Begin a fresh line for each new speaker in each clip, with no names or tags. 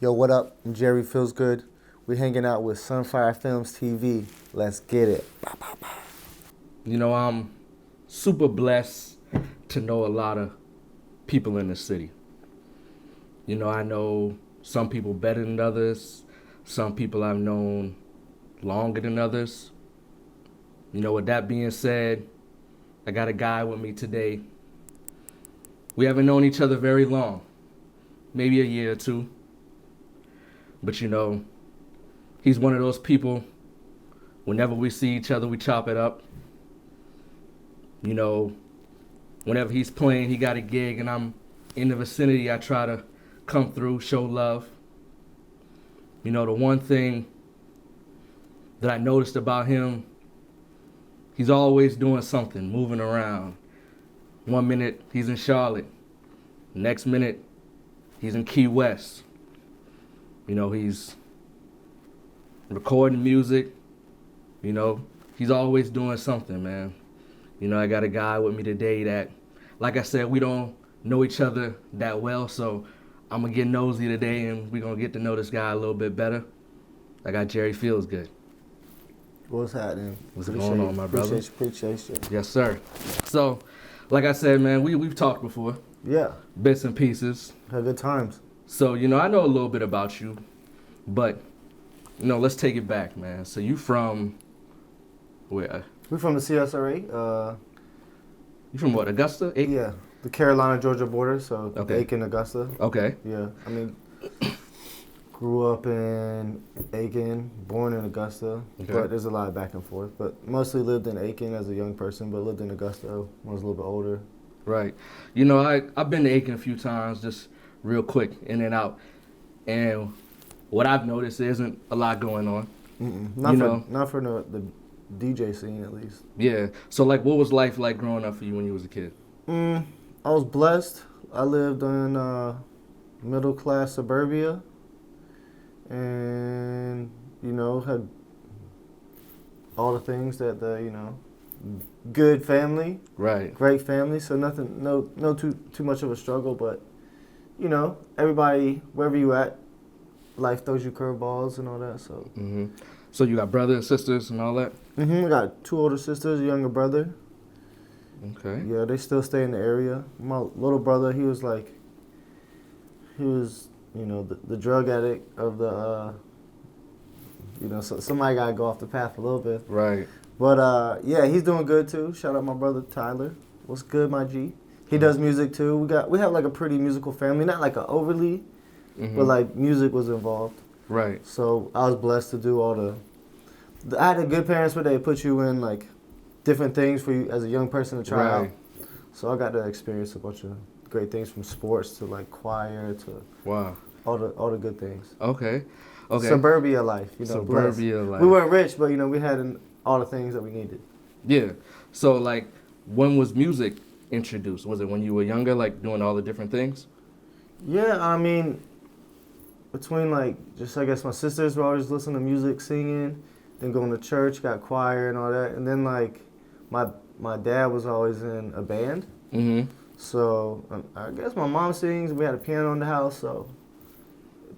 Yo, what up? I'm Jerry Feels Good. We're hanging out with Sunfire Films TV. Let's get it.
You know, I'm super blessed to know a lot of people in the city. You know, I know some people better than others. Some people I've known longer than others. You know, with that being said, I got a guy with me today. We haven't known each other very long, maybe a year or two. But you know, he's one of those people, whenever we see each other, we chop it up. You know, whenever he's playing, he got a gig and I'm in the vicinity, I try to come through, show love. You know, the one thing that I noticed about him, he's always doing something, moving around. 1 minute, he's in Charlotte. Next minute, he's in Key West. You know, he's recording music. You know, he's always doing something, man. You know, I got a guy with me today that, like I said, we don't know each other that well, so I'm going to get nosy today and we're going to get to know this guy a little bit better. I got Jerry Feels Good.
What's happening?
What's going on, my brother?
Appreciate you.
Yes, sir. So, like I said, man, we've talked before.
Yeah.
Bits and pieces.
Had good times.
So, you know, I know a little bit about you, but, you know, let's take it back, man. So you from where?
We're from the CSRA.
You from what, Augusta?
Yeah, the Carolina-Georgia border, so
Okay.
Aiken, Augusta.
Okay.
Yeah, I mean, grew up in Aiken, born in Augusta,
Okay.
but there's a lot of back and forth. But mostly lived in Aiken as a young person, but lived in Augusta when I was a little bit older.
Right. You know, I've been to Aiken a few times, just real quick, in and out. And what I've noticed, there isn't a lot going on.
Not for the DJ scene, at least.
Yeah. So, like, what was life like growing up for you when you was a kid?
I was blessed. I lived in middle-class suburbia and, you know, had all the things that good family.
Right.
Great family, so nothing, no too much of a struggle, but, you know, everybody, wherever you at, life throws you curveballs and all that, so.
Mm-hmm. So you got brothers and sisters and all that?
I got 2 older sisters, a younger brother.
Okay.
Yeah, they still stay in the area. My little brother, he was, you know, the drug addict of the, you know, so somebody got to go off the path a little bit.
Right.
But, yeah, he's doing good, too. Shout out my brother, Tyler. What's good, my G? He does music, too. We have, like, a pretty musical family. Not, like, a overly, but, like, music was involved.
Right.
So I was blessed to do all I had a good parents where they put you in, like, different things for you as a young person to try out. So I got to experience a bunch of great things, from sports to, like, choir to all the good things.
Okay.
Suburbia life, you know.
Suburbia
blessed.
life.
We weren't rich, but, you know, we had all the things that we needed.
Yeah. So, like, when was music introduced? Was it when you were younger, like, doing all the different things?
Yeah, I mean, between, like, just, I guess my sisters were always listening to music, singing, then going to church, got choir and all that. And then, like, my dad was always in a band.
Mm-hmm.
So I guess my mom sings. We had a piano in the house, so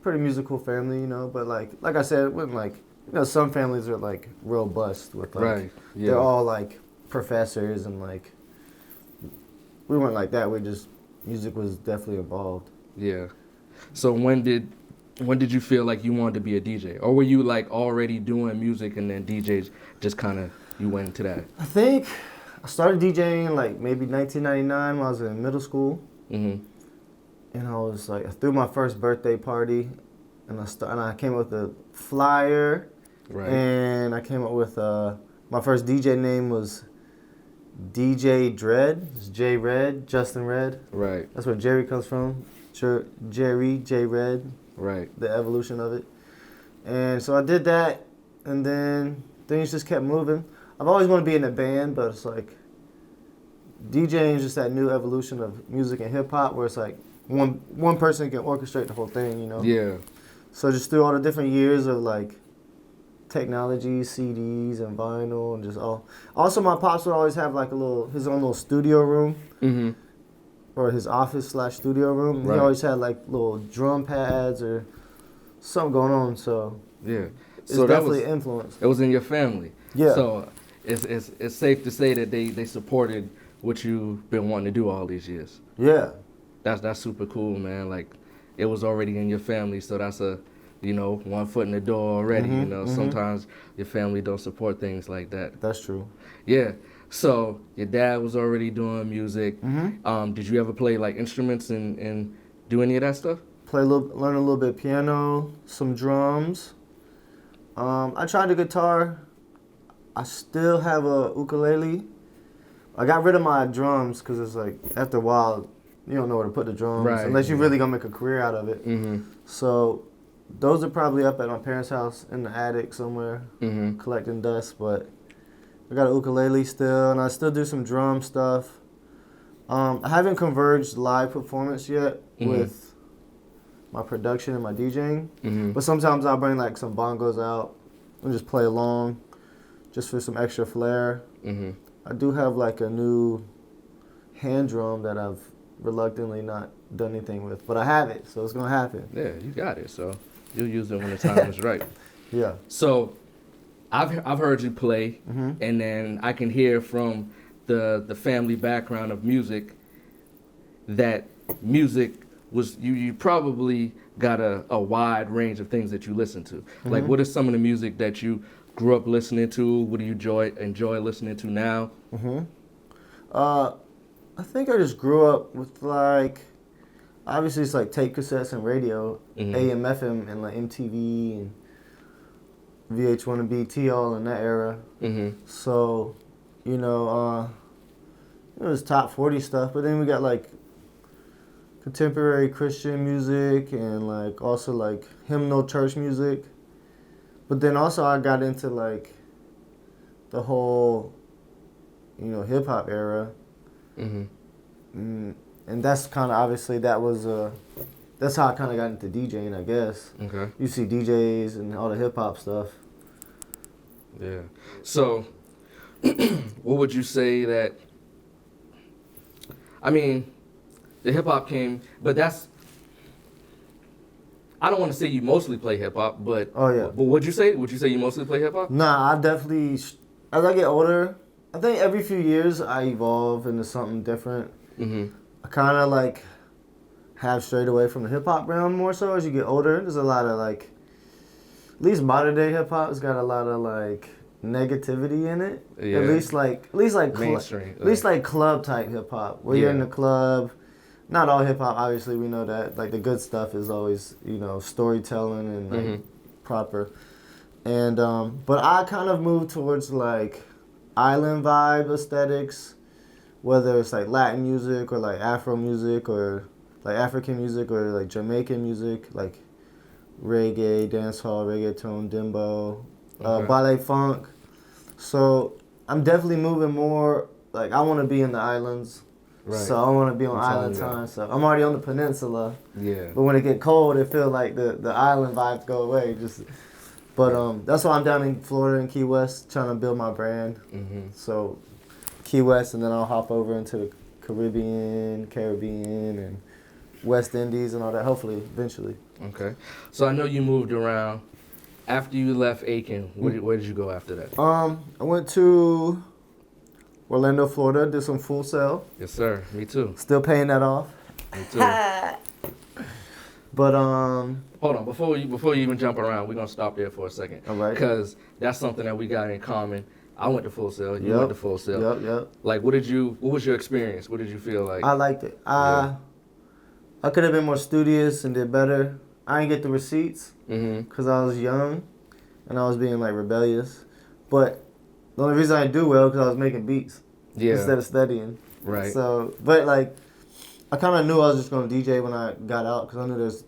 pretty musical family, you know. But like I said, it wasn't like, you know, some families are like robust with like,
right. Yeah.
They're all like professors and like, we weren't like that. Music was definitely involved.
Yeah. So when did you feel like you wanted to be a DJ, or were you like already doing music and then DJs just kind of you went into that?
I think I started DJing like maybe 1999 when I was in middle school.
Mm-hmm.
And I threw my first birthday party, and I came up with a flyer.
Right.
And I came up with my first DJ name was DJ Dread. It's J Red, Justin Red.
Right.
That's where Jerry comes from. Jerry, J Red.
Right.
The evolution of it. And so I did that, and then things just kept moving. I've always wanted to be in a band, but it's like DJing is just that new evolution of music and hip hop, where it's like one person can orchestrate the whole thing, you know?
Yeah.
So just through all the different years of like technology, CDs and vinyl and just all. Also, my pops would always have like his own little studio room.
Mm-hmm.
Or his office/studio room.
Right.
He always had like little drum pads or something going on. So
Yeah.
it's
So that
definitely
was
influence.
it was in your family.
Yeah.
So it's safe to say that they supported what you've been wanting to do all these years.
Yeah.
That's super cool, man. Like it was already in your family, so that's a one foot in the door already. Sometimes your family don't support things like that.
That's true.
Yeah. So your dad was already doing music. Did you ever play like instruments and do any of that stuff?
Learn a little bit of piano, some drums. I tried the guitar. I still have a ukulele. I got rid of my drums because it's like after a while you don't know where to put the drums
Right,
unless you're
yeah.
really gonna make a career out of it. So those are probably up at my parents' house in the attic somewhere, collecting dust. But I got a ukulele still, and I still do some drum stuff. I haven't converged live performance yet with my production and my DJing, but sometimes I'll bring like some bongos out and just play along, just for some extra flair. I do have like a new hand drum that I've reluctantly not done anything with, but I have it, so it's gonna happen.
Yeah, you got it. So you'll use it when the time is right.
Yeah.
So I've heard you play, and then I can hear from the family background of music that music was you probably got a wide range of things that you listen to. Like, what is some of the music that you grew up listening to? What do you enjoy listening to now?
I think I just grew up with like, obviously it's like tape cassettes and radio, AM, FM, and like MTV and VH1 and BT all in that era. So, it was top 40 stuff, but then we got like contemporary Christian music and like also like hymnal church music. But then also I got into like the whole, hip hop era. And that's kind of obviously that's how I kind of got into DJing, I guess.
Okay.
You see DJs and all the hip hop stuff.
Yeah. So, what would you say that? I mean, the hip hop came, but that's. I don't want to say you mostly play hip hop, but.
Oh yeah.
But would you say you mostly play hip hop?
Nah, I definitely. As I get older, I think every few years I evolve into something different. I kind of like have strayed away from the hip hop realm more so as you get older. There's a lot of like, at least modern day hip hop has got a lot of like negativity in it.
Yeah.
At least like
mainstream.
At least like club type hip hop where you're in the club. Not all hip hop, obviously we know that. Like the good stuff is always storytelling and like proper. And but I kind of moved towards like island vibe aesthetics, whether it's like Latin music or like Afro music or like African music or like Jamaican music, like reggae, dancehall, reggaeton, dembo, ballet funk. So I'm definitely moving more, like I want to be in the islands.
Right.
So I want to be on island time. So I'm already on the peninsula.
Yeah.
But when it get cold, it feel like the island vibes go away. But that's why I'm down in Florida and Key West trying to build my brand. So Key West, and then I'll hop over into the Caribbean, and West Indies and all that, hopefully, eventually.
Okay. So I know you moved around. After you left Aiken, where did you go after that?
I went to Orlando, Florida, did some Fullsail.
Yes, sir. Me too.
Still paying that off.
Me too.
But
hold on, before you even jump around, we're gonna stop there for a second.
All right.
Because that's something that we got in common. I went to Fullsail. You went to Fullsail.
Yep.
Like, what was your experience? What did you feel like?
I liked it. I could have been more studious and did better. I didn't get the receipts because I was young and I was being like rebellious. But the only reason I didn't do well because I was making beats instead of studying.
Right.
So, but like, I kind of knew I was just going to DJ when I got out because I knew there's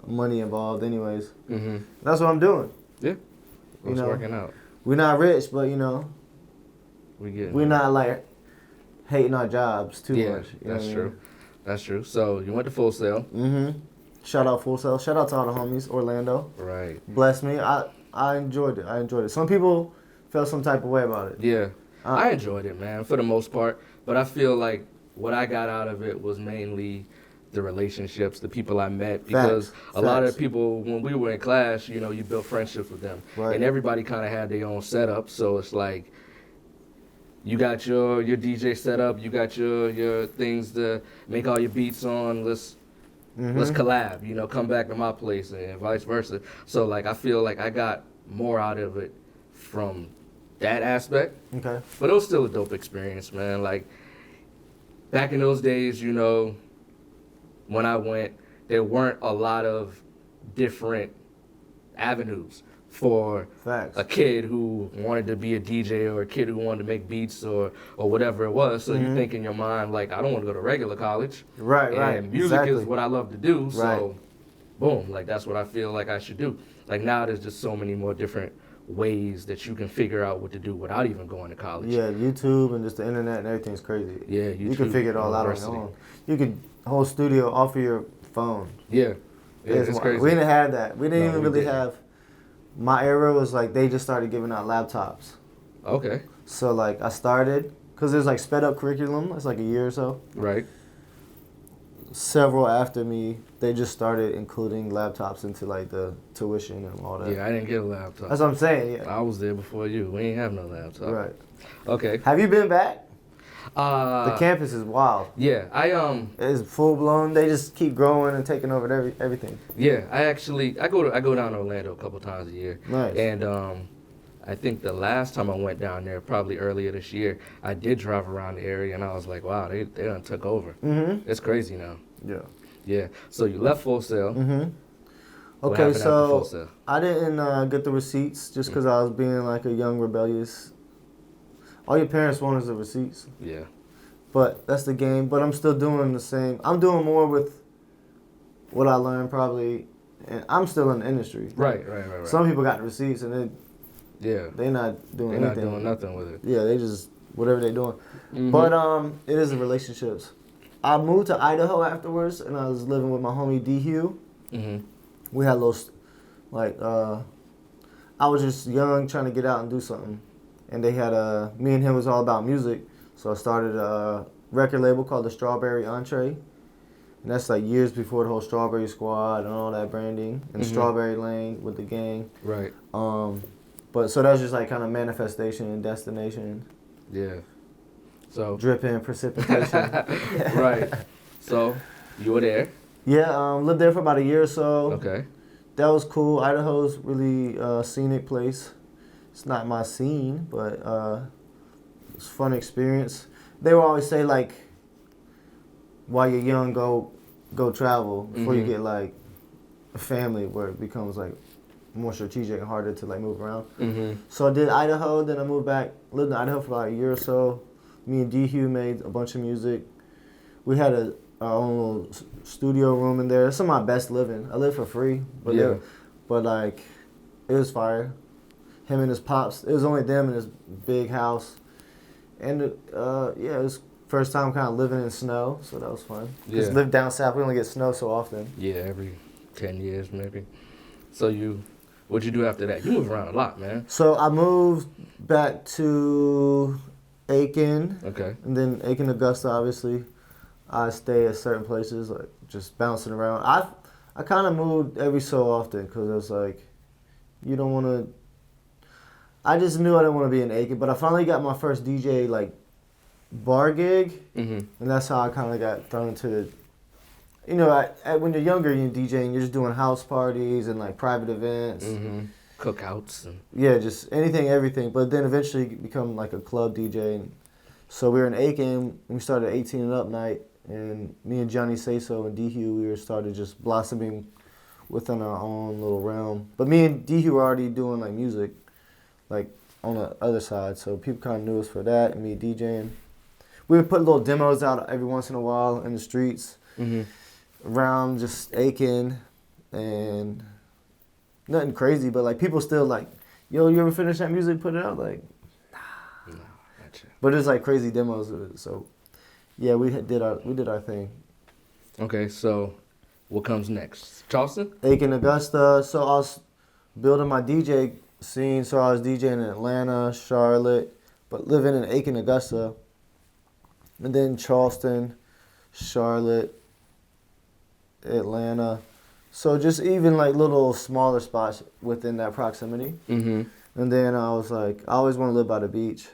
money involved anyways. That's what I'm doing.
Yeah. It's working out.
We're not rich, but we're not like hating our jobs too much.
That's true. That's true. So you went to Fullsail.
Shout out Fullsail. Shout out to all the homies. Orlando. Right. Blessed me. I enjoyed it. Some people felt some type of way about it.
Yeah. I enjoyed it, man, for the most part. But I feel like what I got out of it was mainly the relationships, the people I met, because a lot of the people, when we were in class, you know, you built friendships with them.
Right.
And everybody kind of had their own setup, so it's like, you got your DJ setup, you got your things to make all your beats on, let's collab, you know, come back to my place and vice versa. So like I feel like I got more out of it from that aspect.
Okay.
But it was still a dope experience, man. Like back in those days, you know, when I went, there weren't a lot of different avenues for
Facts.
a kid who wanted to be a DJ or a kid who wanted to make beats or whatever it was. So you think in your mind, like, I don't want to go to regular college.
Right, right.
And music is what I love to do. So,
Right.
boom, like, that's what I feel like I should do. Like, now there's just so many more different ways that you can figure out what to do without even going to college.
Yeah, YouTube and just the internet and everything's crazy.
Yeah, YouTube,
you can figure it all out on your own. You could whole studio off of your phone.
Yeah, it's crazy.
We didn't have that. We didn't even really
didn't.
have. My era was like they just started giving out laptops.
Okay.
So like I started because there's like sped up curriculum. It's like a year or so.
Right.
Several after me, they just started including laptops into like the tuition and all that.
Yeah, I didn't get a laptop.
That's what I'm saying. Yeah.
I was there before you. We ain't have no laptop.
Right.
Okay.
Have you been back?
The
The campus is wild.
Yeah,
It's full blown. They just keep growing and taking over everything.
Yeah, I go down to Orlando a couple times a year.
Nice.
And I think the last time I went down there, probably earlier this year, I did drive around the area and I was like, wow, they done took over.
Mm-hmm.
It's crazy now.
Yeah.
Yeah. So you left Fullsail.
Mm-hmm.
What
Okay,
happened after
so
Fullsail?
I didn't get the receipts just because I was being like a young rebellious. All your parents want is the receipts.
Yeah.
But that's the game. But I'm still doing the same. I'm doing more with what I learned probably, and I'm still in the industry.
Right.
Some people got the receipts and
Yeah.
they're not doing
They're
anything.
not doing nothing with it.
Yeah, they just whatever they're doing.
Mhm.
But it is the relationships. I moved to Idaho afterwards, and I was living with my homie D Hugh.
Mhm.
We had those, like, I was just young trying to get out and do something, and they had me and him was all about music, so I started a record label called the Strawberry Entree, and that's like years before the whole Strawberry Squad and all that branding, and Strawberry Lane with the gang.
Right.
But so that's just like kind of manifestation and destination,
Yeah. So.
dripping, precipitation.
Right. So you were there.
Yeah, lived there for about a year or so.
Okay.
That was cool. Idaho's really scenic place. It's not my scene, but it's a fun experience. They will always say like, while you're young, go travel before you get like a family where it becomes like more strategic and harder to like move around.
Mhm.
So I did Idaho, then I moved back, lived in Idaho for about a year or so. Me and D Hugh made a bunch of music. We had our own little studio room in there. It's some of my best living. I live for free, but
Yeah.
but like it was fire. Him and his pops. It was only them in this big house, and yeah, it was first time kind of living in snow, so that was fun. Just
Yeah.
live down south, we only get snow so often.
Yeah, every 10 years maybe. So what'd you do after that? You move around a lot, man.
So I moved back to Aiken,
Okay.
and then Aiken, Augusta, obviously. I stay at certain places, like just bouncing around. I kind of moved every so often because it was like, you don't want to. I just knew I didn't want to be in Aiken, but I finally got my first DJ like bar gig,
Mhm.
and that's how I kind of got thrown into the. You know, when you're younger, you're DJing, you're just doing house parties and like private events.
Mhm. Cookouts and.
Yeah, just anything, everything. But then eventually you become like a club DJ. And so we were in Aiken. We started 18 and Up night, and me and Johnny Sayso and D Hugh, we started just blossoming within our own little realm. But me and D Hugh were already doing like music, like on the other side. So people kind of knew us for that, and me DJing. We would put little demos out every once in a while in the streets
Mhm.
around just Aiken, and nothing crazy, but like people still like, yo, you ever finish that music? Put it out, like.
No, gotcha.
But it's like crazy demos of it. So, yeah, we did our thing.
Okay, so what comes next? Charleston?
Aiken, Augusta. So I was building my DJ scene. So I was DJing in Atlanta, Charlotte, but living in Aiken, Augusta, and then Charleston, Charlotte, Atlanta. So just even like little smaller spots within that proximity.
Mm-hmm.
And then I was like, I always want to live by the beach.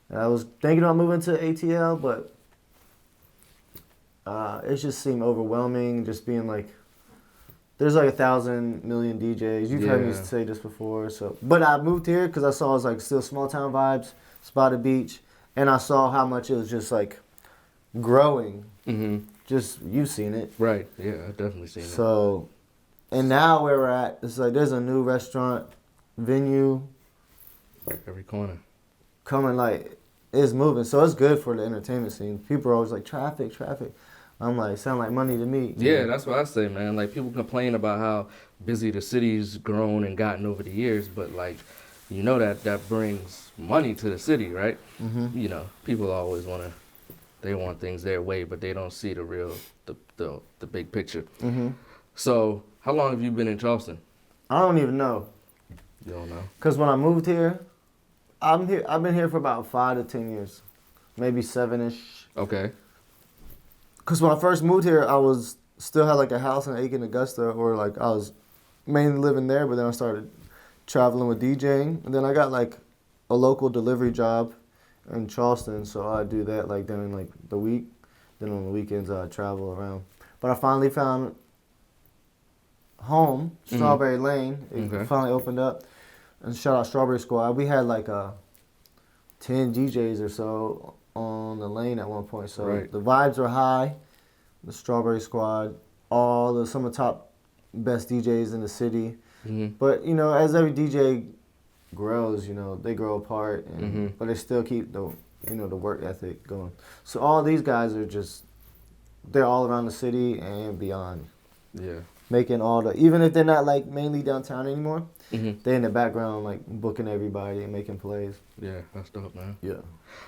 And I was thinking about moving to ATL, but it just seemed overwhelming. Just being like, there's like 1,000 million DJs. You've heard me
Yeah.
say this before. So, but I moved here because I saw it was like still small town vibes, spot the beach, and I saw how much it was just like growing.
Mm-hmm.
Just you've seen it.
Right. Yeah, I've definitely seen it.
So, and now where we're at, it's like there's a new restaurant venue
Every corner.
coming, like it's moving. So it's good for the entertainment scene. People are always like traffic, traffic. I'm like, sound like money to me.
Yeah, that's what I say, man. Like, people complain about how busy the city's grown and gotten over the years, but like, you know that brings money to the city, right?
Mm-hmm.
You know, people always they want things their way, but they don't see the real, the big picture.
Mm-hmm.
So, how long have you been in Charleston?
I don't even know.
You don't know?
Cause when I moved here, I've been here for about 5 to 10 years, maybe 7-ish.
Okay.
Cause when I first moved here, I was still had like a house in Aiken, Augusta, or like I was mainly living there. But then I started traveling with DJing, and then I got like a local delivery job in Charleston, so I do that like during like the week. Then on the weekends I travel around. But I finally found home, Strawberry Lane. It
Okay.
finally opened up, and shout out Strawberry Squad. We had like 10 DJs or so on the lane at one point. So
Right.
the vibes are high. The Strawberry Squad, some of the top best DJs in the city.
Mm-hmm.
But you know, as every DJ grows, you know, they grow apart, and
Mhm.
but they still keep the work ethic going. So all these guys are they're all around the city and beyond,
Yeah.
making even if they're not like mainly downtown anymore,
Mm-hmm.
they in the background like booking everybody and making plays.
Yeah, that's dope, man.
Yeah.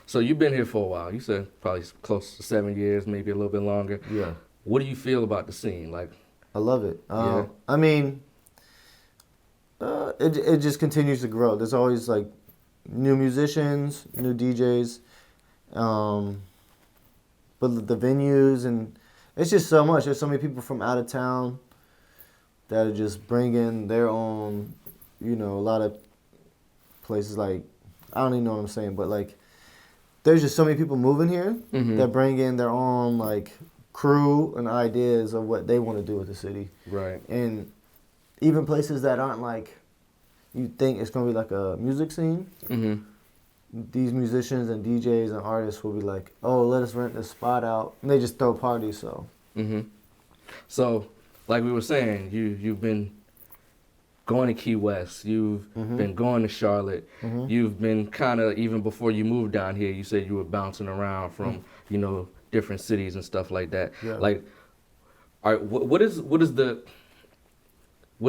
So you've been here for a while. You said probably close to 7 years, maybe a little bit longer.
Yeah.
What do you feel about the scene? Like,
I love it.
Yeah.
I mean, it just continues to grow. There's always like new musicians, new DJs, but the venues, and it's just so much. There's so many people from out of town that are just bringing their own, a lot of places like, I don't even know what I'm saying, but like there's just so many people moving here
Mhm.
that bring in their own like crew and ideas of what they want to do with the city.
right.
And even places that aren't like you think it's gonna be like a music scene,
Mm-hmm.
these musicians and DJs and artists will be like, oh, let us rent this spot out, and they just throw parties. So
Mm-hmm. So, like we were saying, you've been going to Key West. You've
Mhm.
been going to Charlotte.
Mhm.
You've been kind of, even before you moved down here, you said you were bouncing around from, different cities and stuff like that.
Yeah.
Like, all right, what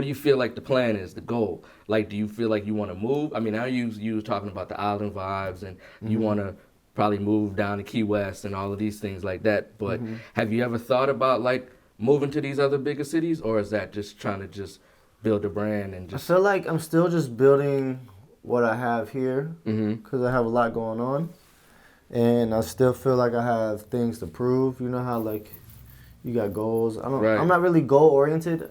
do you feel like the plan is, the goal? Like, do you feel like you want to move? I mean, now you were talking about the island vibes, and you
Mhm.
want to probably move down to Key West and all of these things like that. But
Mhm.
have you ever thought about like moving to these other bigger cities, or is that just trying to just build a brand and
I
just?
feel like I'm still just building what I have here
Mm-hmm.
because I have a lot going on, and I still feel like I have things to prove. You know how like you got goals.
Right.
I'm not really goal oriented,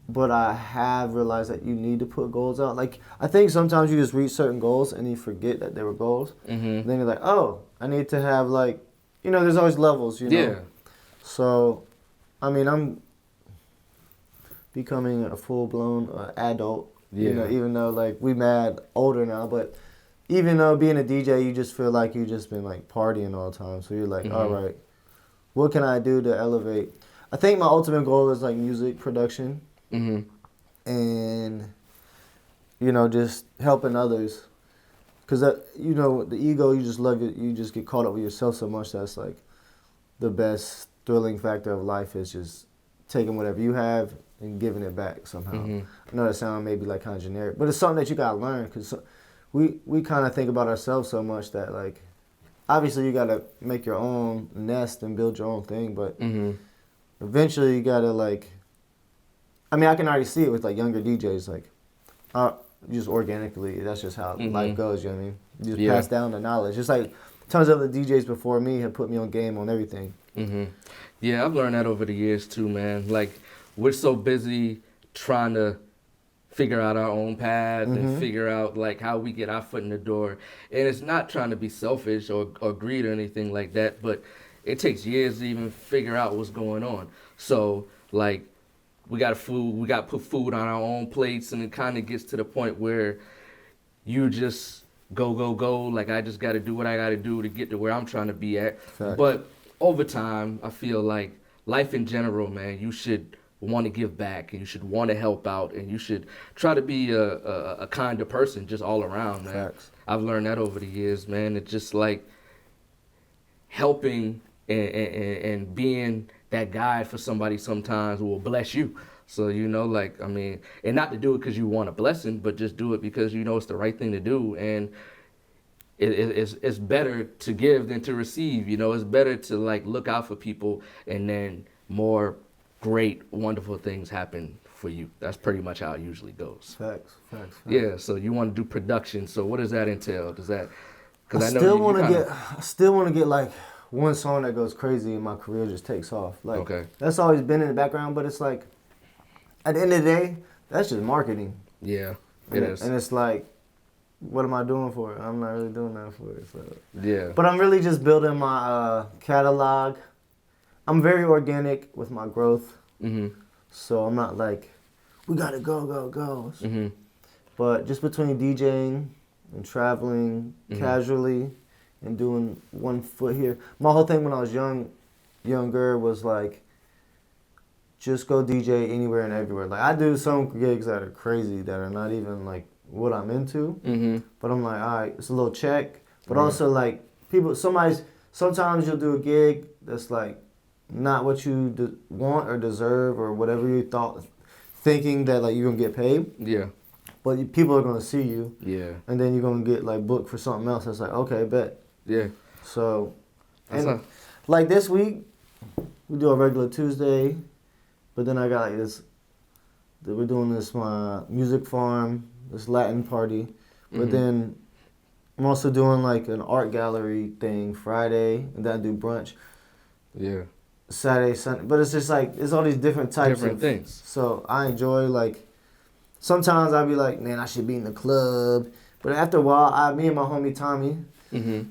but I have realized that you need to put goals out. Like I think sometimes you just reach certain goals and you forget that they were goals.
Mm-hmm.
Then you're like, oh, I need to have like, there's always levels.
Yeah.
So, I mean, I'm becoming a full-blown adult,
Yeah.
even though, like, we mad older now, but even though being a DJ, you just feel like you just been, like, partying all the time. So you're like,
Mhm.
all right, what can I do to elevate? I think my ultimate goal is, like, music production
Mm-hmm.
and, just helping others. Because, the ego, you just love it. You just get caught up with yourself so much that's, like, the best thrilling factor of life is just taking whatever you have and giving it back somehow.
Mhm.
I know that sounds maybe like kind of generic, but it's something that you gotta learn because we kind of think about ourselves so much that like, obviously you gotta make your own nest and build your own thing, but
Mm-hmm.
eventually you gotta like, I mean I can already see it with like younger DJs like, just organically that's just how
Mhm.
life goes. You know what I mean? You just
Yeah.
pass down the knowledge. It's like tons of other DJs before me have put me on game on everything.
Hmm. Yeah, I've learned that over the years too, man. Like, we're so busy trying to figure out our own path and figure out like how we get our foot in the door. And it's not trying to be selfish or greed or anything like that, but it takes years to even figure out what's going on. So like we got to put food on our own plates, and it kind of gets to the point where you just go. Like, I just got to do what I got to do to get to where I'm trying to be at.
Facts.
But over time, I feel like life in general, man, you should want to give back, and you should want to help out, and you should try to be a kinder person just all around, man.
Facts.
I've learned that over the years, man. It's just like helping and being that guide for somebody sometimes will bless you. So, you know, like, I mean, and not to do it because you want a blessing, but just do it because you know it's the right thing to do. And it's better to give than to receive. You know, it's better to like look out for people, and then more great, wonderful things happen for you. That's pretty much how it usually goes.
Facts.
Yeah. So you want to do production. So what does that entail? Does that?
I still want to get like one song that goes crazy and my career just takes off. Like,
okay.
That's always been in the background, but it's like, at the end of the day, that's just marketing.
Yeah, it is.
And it's like, what am I doing for it? I'm not really doing that for it. So.
Yeah.
But I'm really just building my catalog. I'm very organic with my growth.
Mm-hmm.
So I'm not like, we got to go. Mm-hmm. But just between DJing and traveling casually and doing one foot here. My whole thing when I was younger was like, just go DJ anywhere and everywhere. Like, I do some gigs that are crazy that are not even like what I'm into.
Mm-hmm.
But I'm like, all right, it's a little check. But also like sometimes you'll do a gig that's like not what you want or deserve or whatever you thinking that like you're gonna get paid.
Yeah.
But people are gonna see you.
Yeah.
And then you're gonna get like booked for something else. That's like, okay, bet.
Yeah.
So, like this week, we do a regular Tuesday, but then I got like this. We're doing this my music farm, this Latin party, but then I'm also doing like an art gallery thing Friday, and then I do brunch.
Yeah.
Saturday, Sunday, but it's just like it's all these different types of
things.
So I enjoy like. Sometimes I'll be like, man, I should be in the club, but after a while, me and my homie Tommy,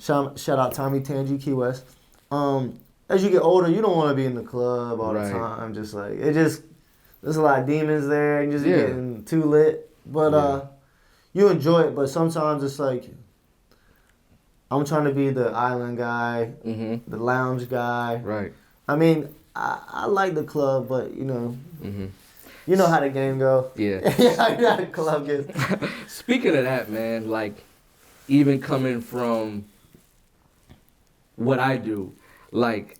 shout out Tommy Tangi Key West. As you get older, you don't want to be in the club all the time. Just like there's a lot of demons there, and just getting too lit. But you enjoy it. But sometimes it's like I'm trying to be the island guy, the lounge guy.
Right.
I mean, I like the club, but you know. You know how the game go.
Yeah.
Yeah, you know how the club gets.
Speaking of that, man, like, even coming from what I do, like,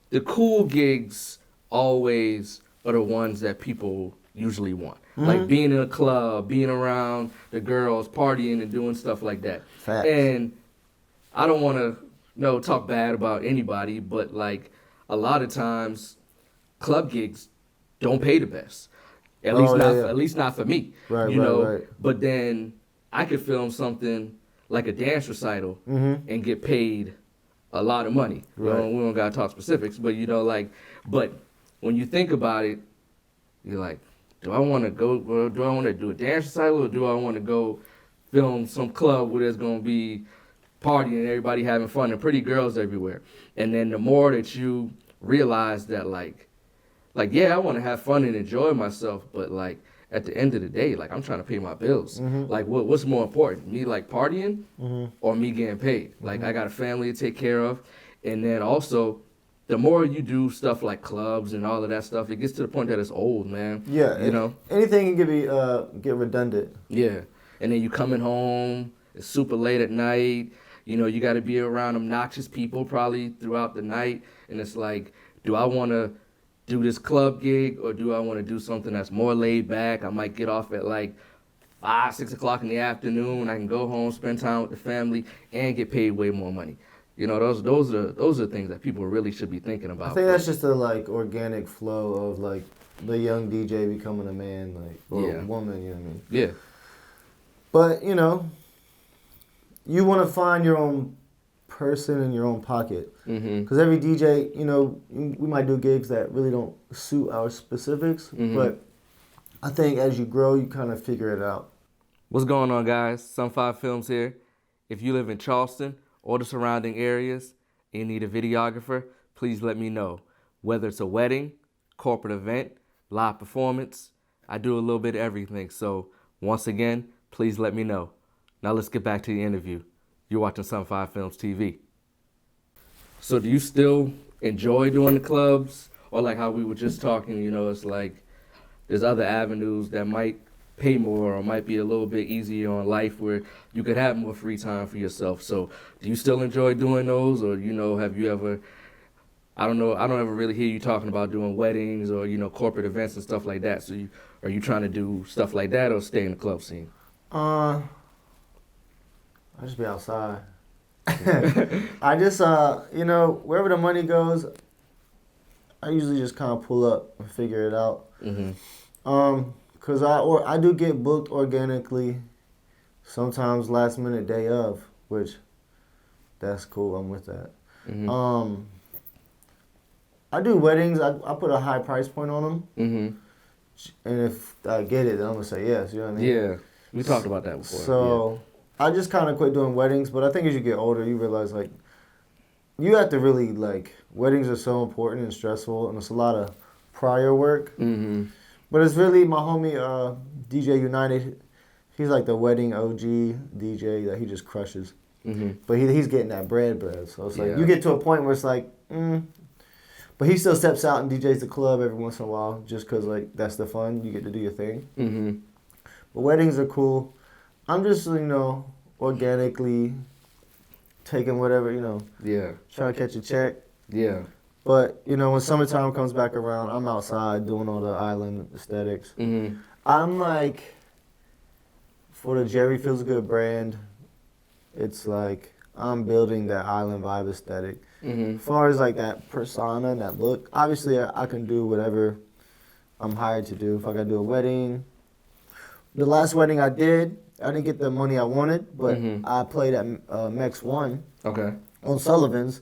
the cool gigs always are the ones that people usually want. Like, being in a club, being around the girls, partying and doing stuff like that.
Facts.
And I don't want to, talk bad about anybody, but, like, a lot of times, club gigs don't pay the best. At least not for me.
Right.
But then I could film something like a dance recital and get paid a lot of money.
Right.
We don't gotta talk specifics, but but when you think about it, you're like, do I want to do a dance recital, or do I want to go film some club where there's gonna be partying and everybody having fun and pretty girls everywhere? And then the more that you realize that yeah, I want to have fun and enjoy myself, but like at the end of the day, like I'm trying to pay my bills. Like what's more important, me like partying or me getting paid? Like I got a family to take care of, and then also the more you do stuff like clubs and all of that stuff, it gets to the point that it's old, man.
Yeah, anything can get redundant.
Yeah, and then you coming home, it's super late at night. You got to be around obnoxious people probably throughout the night, and it's like, do I want to do this club gig, or do I want to do something that's more laid back? I might get off at like 5, 6 o'clock in the afternoon. I can go home, spend time with the family, and get paid way more money. Those are things that people really should be thinking about.
I think that's just a like organic flow of like the young DJ becoming a man, or a woman. You know what I mean?
Yeah.
But you want to find your own person in your own pocket.
Mm-hmm.
Because every DJ, you know, we might do gigs that really don't suit our specifics, but I think as you grow, you kind of figure it out.
What's going on, guys? Sun 5 Films here. If you live in Charleston or the surrounding areas and you need a videographer, please let me know. Whether it's a wedding, corporate event, live performance, I do a little bit of everything. So once again, please let me know. Now let's get back to the interview. You're watching Sun 5 Films TV. So do you still enjoy doing the clubs? Or like how we were just talking, you know, it's like there's other avenues that might pay more or might be a little bit easier on life where you could have more free time for yourself. So do you still enjoy doing those, or, you know, have you ever, I don't ever really hear you talking about doing weddings or, you know, corporate events and stuff like that. So are you trying to do stuff like that or stay in the club scene?
I just be outside. I just, you know, wherever the money goes, I usually just kind of pull up and figure it out. Cause I do get booked organically, sometimes last minute day of, which that's cool. I'm with that. I do weddings. I put a high price point on them, and if I get it, then I'm gonna say yes. You know what I mean?
Yeah, we talked about that before.
So I just kind of quit doing weddings, but I think as you get older, you realize like you have to really like weddings are so important and stressful, and it's a lot of prior work. But it's really my homie DJ United. He's like the wedding OG DJ that he just crushes. But he's getting that bread. So it's like you get to a point where it's like, but he still steps out and DJs the club every once in a while just because like that's the fun. You get to do your thing. But weddings are cool. I'm just, you know, organically taking whatever, you know, trying to catch a check. But, you know, when summertime comes back around, I'm outside doing all the island aesthetics. I'm like, for the Jerry Feels Good brand, it's like I'm building that island vibe aesthetic. As far as like that persona and that look, obviously I can do whatever I'm hired to do. If I got to do a wedding. The last wedding I did, I didn't get the money I wanted, but I played at Mex 1 on Sullivan's.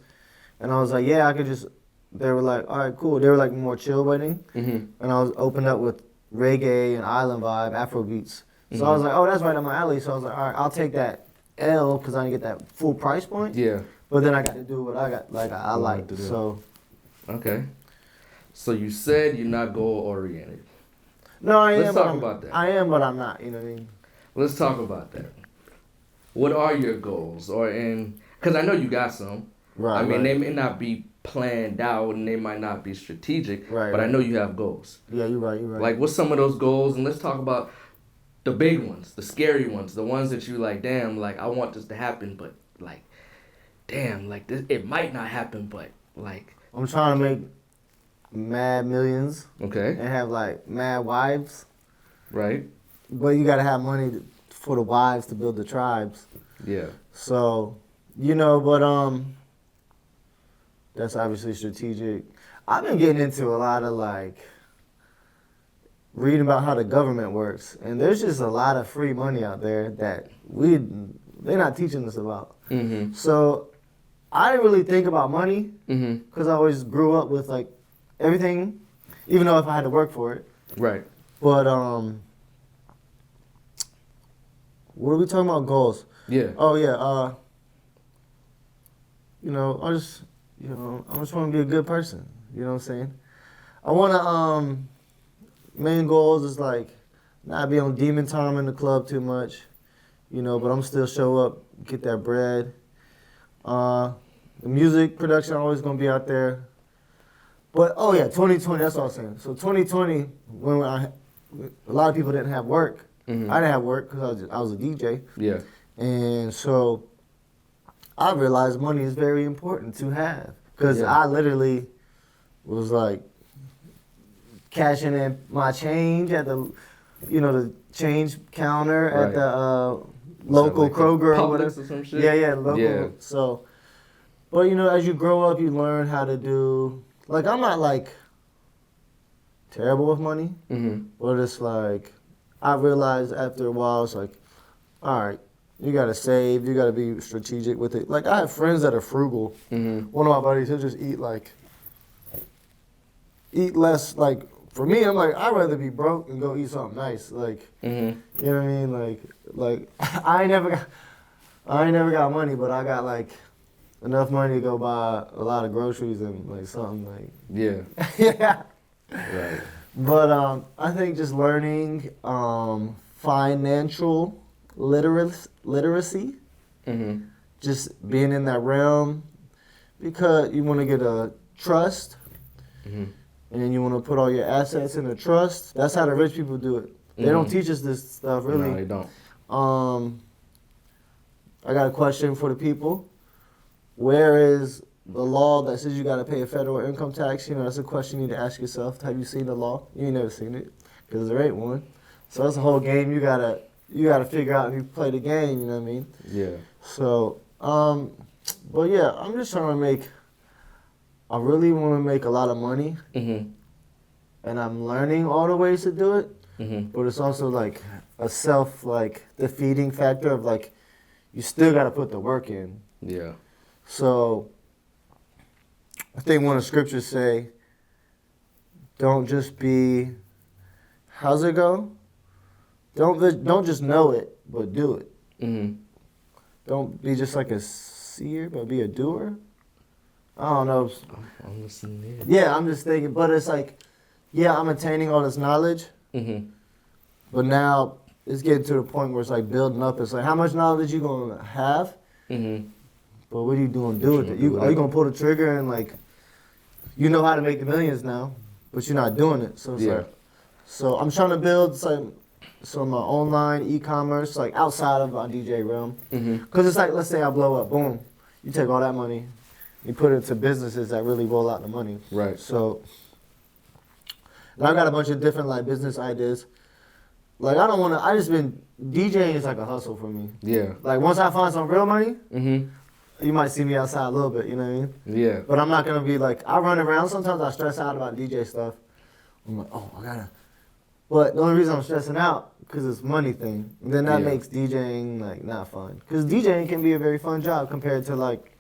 And I was like, yeah, I could just... They were like, all right, cool. They were like more chill wedding. And I was opened up with reggae and island vibe, Afro beats. So I was like, oh, that's right up my alley. So I was like, all right, I'll take that L because I didn't get that full price point. But then I got to do what I got, like I liked. So.
Okay. So you said you're not goal oriented.
No, I am.
Let's talk about that.
I am, but I'm not. You know what I mean?
Let's talk about that. What are your goals? Because I know you got some.
Right.
I mean, they may not be planned out and they might not be strategic, but I know you have goals.
Yeah, you're right.
Like, what's some of those goals? And let's talk about the big ones, the scary ones, the ones that you like, damn, like, I want this to happen, but, like, damn, like, this, it might not happen, but, like...
I'm trying to make mad millions.
Okay.
And have, like, mad wives.
Right.
But you got to have money for the wives to build the tribes.
Yeah.
So, you know, but, that's obviously strategic. I've been getting into a lot of, like, reading about how the government works. And there's just a lot of free money out there that they're not teaching us about. So I didn't really think about money because I always grew up with, like, everything, even though if I had to work for it.
Right.
But, what are we talking about? Goals.
Yeah.
Oh, yeah. You know, I just want to be a good person. You know what I'm saying? I want to, main goals is like not be on demon time in the club too much, you know, but I'm still show up, get that bread. The music production always going to be out there. But, oh yeah, 2020, that's all I'm saying. So 2020, when a lot of people didn't have work, I didn't have work because I was a DJ.
Yeah.
And so I realized money is very important to have. Because I literally was like cashing in my change at the, you know, the change counter at the local
like
Kroger or whatever.
Or some shit?
Yeah, local. Yeah. So, but you know, as you grow up, you learn how to do, like, I'm not like terrible with money, but it's like, I realized after a while, it's like, all right, You gotta save. You gotta be strategic with it. Like I have friends that are frugal. One of my buddies, he'll just eat less. Like for me, I'm like I'd rather be broke and go eat something nice. Like you know what I mean? Like I ain't never got money, but I got like enough money to go buy a lot of groceries and like something like
Yeah.
yeah.
Right.
But I think just learning financial literacy, just being in that realm, because you want to get a trust, and then you want to put all your assets in a trust. That's how the rich people do it. They don't teach us this stuff, really.
No, they don't.
I got a question for the people. Where is the law that says you got to pay a federal income tax? You know, that's a question you need to ask yourself. Have you seen the law? You ain't never seen it, because there ain't one. So that's a whole game you gotta figure out if you play the game. You know what I mean?
Yeah.
So, but yeah, I'm just trying to make. I really want to make a lot of money, and I'm learning all the ways to do it. But it's also like a self defeating factor of like, you still got to put the work in.
Yeah.
So, I think one of the scriptures say, don't just be, how's it go? Don't just know it, but do it. Don't be just like a seer, but be a doer. I don't know.
I'm listening.
Yeah, I'm just thinking, but it's like, yeah, I'm attaining all this knowledge, but now it's getting to the point where it's like building up. It's like, how much knowledge you gonna have? But what are you doing? Do with it? Are you gonna pull the trigger and like, you know how to make the millions now, but you're not doing it. So it's like, so I'm trying to build some online e-commerce like outside of my DJ realm, because it's like, let's say I blow up, boom, you take all that money, you put it into businesses that really roll out the money.
Right.
So, and I've got a bunch of different like business ideas. Like I just been DJing is like a hustle for me.
Yeah.
Like once I find some real money, you might see me outside a little bit, you know what I mean?
Yeah.
But I'm not gonna be like, I run around. Sometimes I stress out about DJ stuff. I'm like, oh, I gotta. But the only reason I'm stressing out because it's money thing. And then that makes DJing like not fun. Because DJing can be a very fun job compared to like,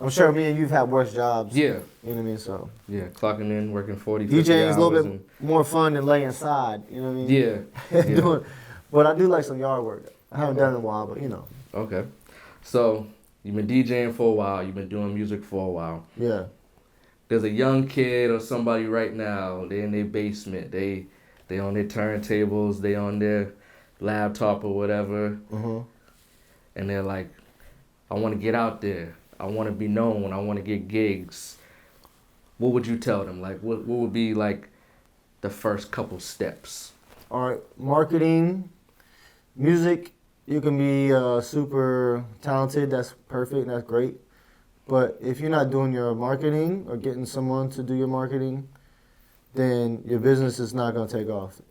I'm sure me and you've had worse jobs.
Yeah.
You know what I mean? So.
Yeah, clocking in, working 40, 50
DJing is a little
hours
bit more fun than laying inside. You know what I mean?
Yeah.
But I do like some yard work. I haven't done it in a while, but you know.
Okay. So, you've been DJing for a while. You've been doing music for a while.
Yeah.
There's a young kid or somebody right now. They're in their basement. They on their turntables. They on their laptop or whatever. And they're like, I want to get out there. I want to be known. I want to get gigs. What would you tell them? Like, what would be like the first couple steps?
All right, marketing, music. You can be super talented. That's perfect. That's great. But if you're not doing your marketing or getting someone to do your marketing, then your business is not going to take off.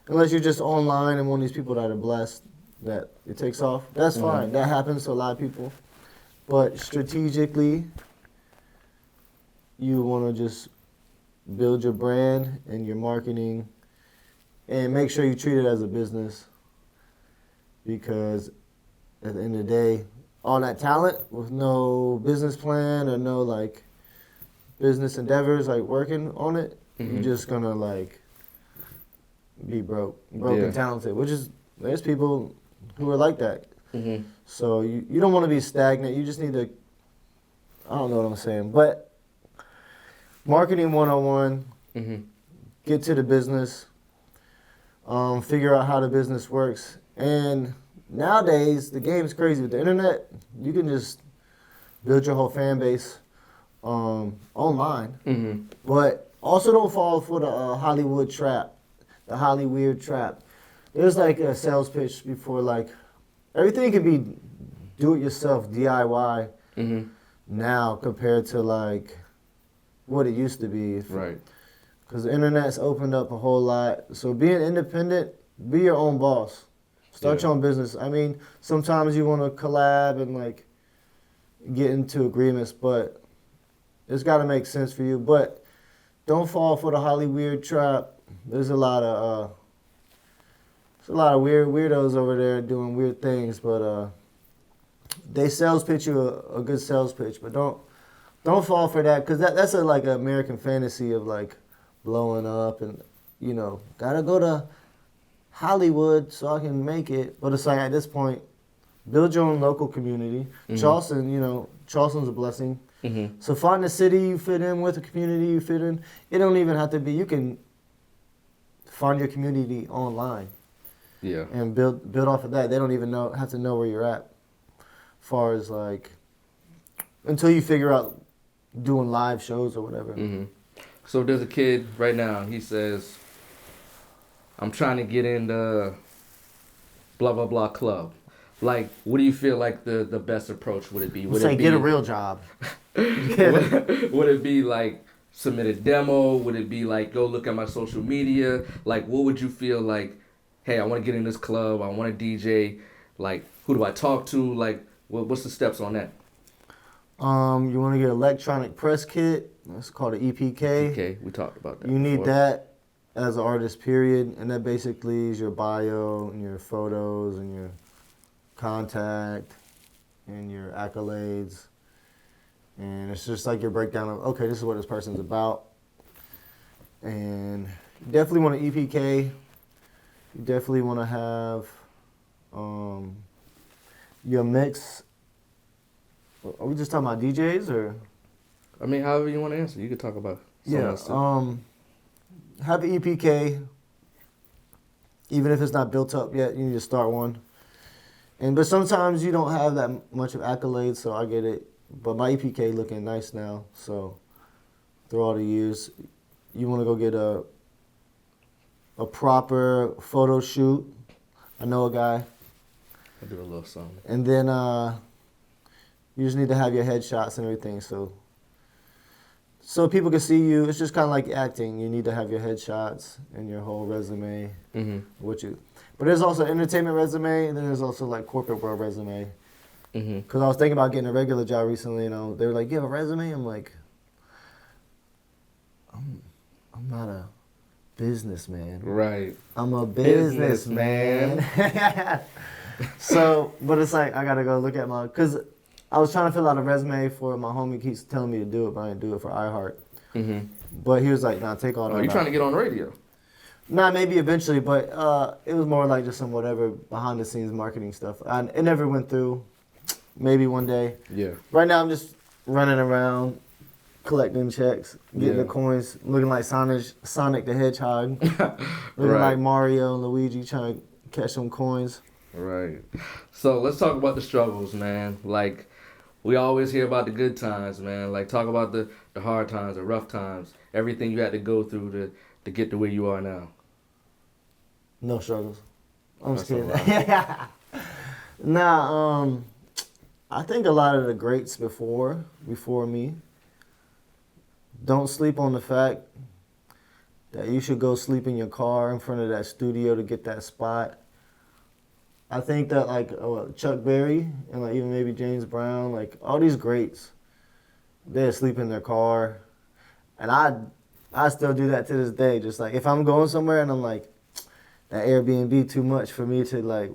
Unless you're just online and one of these people that are blessed that it takes off. That's fine. That happens to a lot of people. But strategically, you want to just build your brand and your marketing and make sure you treat it as a business, because at the end of the day, all that talent with no business plan or no like business endeavors like working on it, you're just gonna like be broke and talented, which is, there's people who are like that. So you don't want to be stagnant. You just need to, I don't know what I'm saying, but marketing 101, get to the business, figure out how the business works. And nowadays, the game's crazy. With the internet, you can just build your whole fan base online. But also don't fall for the Hollywood trap, the Hollyweird trap. There's like a sales pitch before, like, everything can be do-it-yourself, DIY, now compared to like what it used to be.
Right.
Because the internet's opened up a whole lot. So being independent, be your own boss. Start your own business. I mean, sometimes you want to collab and like get into agreements, but it's got to make sense for you. But don't fall for the Hollyweird trap. There's a lot of weird weirdos over there doing weird things, but they sales pitch you a good sales pitch, but don't fall for that because that's a like an American fantasy of like blowing up and gotta go to Hollywood so I can make it. But it's like at this point, build your own local community. Charleston, Charleston's a blessing. So find a city you fit in with, a community you fit in. It don't even have to be. You can find your community online.
Yeah.
And build off of that. They don't even have to know where you're at. As far as like until you figure out doing live shows or whatever.
So there's a kid right now. He says, "I'm trying to get in the blah blah blah club." Like, what do you feel like the best approach would it be? Would it be
get a real job?
would it be like submit a demo? Would it be like go look at my social media? Like, what would you feel like? Hey, I want to get in this club. I want to DJ. Like, who do I talk to? Like, what's the steps on that?
You want to get an electronic press kit. It's called an EPK.
Okay, we talked about that.
You need
before.
that as an artist, period. And that basically is your bio and your photos and your contact and your accolades. And it's just like your breakdown of, okay, this is what this person's about. And you definitely want an EPK. You definitely want to have your mix. Are we just talking about DJs or?
I mean, however you want to answer. You could talk about something else too.
Have an EPK. Even if it's not built up yet, you need to start one. But sometimes you don't have that much of accolades, so I get it. But my EPK looking nice now, so through all the years, you want to go get a proper photo shoot. I know a guy.
I'll do a little something.
And then you just need to have your headshots and everything, so people can see you. It's just kind of like acting. You need to have your headshots and your whole resume. But there's also entertainment resume, and then there's also like corporate world resume. Because I was thinking about getting a regular job recently, they were like, "You have a resume?" I'm like, I'm not a businessman.
Right.
I'm a businessman. So, but it's like I gotta go look at because I was trying to fill out a resume for my homie. Keeps telling me to do it, but I didn't do it for iHeart. But he was like, "Nah, take all that."
Oh, you trying to get on the radio?
Nah, maybe eventually, but it was more like just some whatever behind the scenes marketing stuff. It never went through. Maybe one day.
Yeah.
Right now I'm just running around, collecting checks, getting the coins, looking like Sonic the Hedgehog, looking like Mario and Luigi trying to catch some coins.
Right. So let's talk about the struggles, man. Like, we always hear about the good times, man. Like, talk about the hard times, the rough times, everything you had to go through to get to where you are now.
No struggles. I'm just
That's
kidding. Nah, I think a lot of the greats before me don't sleep on the fact that you should go sleep in your car in front of that studio to get that spot. I think that like Chuck Berry and like even maybe James Brown, like all these greats, they sleep in their car, and I still do that to this day. Just like if I'm going somewhere and I'm like, that Airbnb too much for me to like,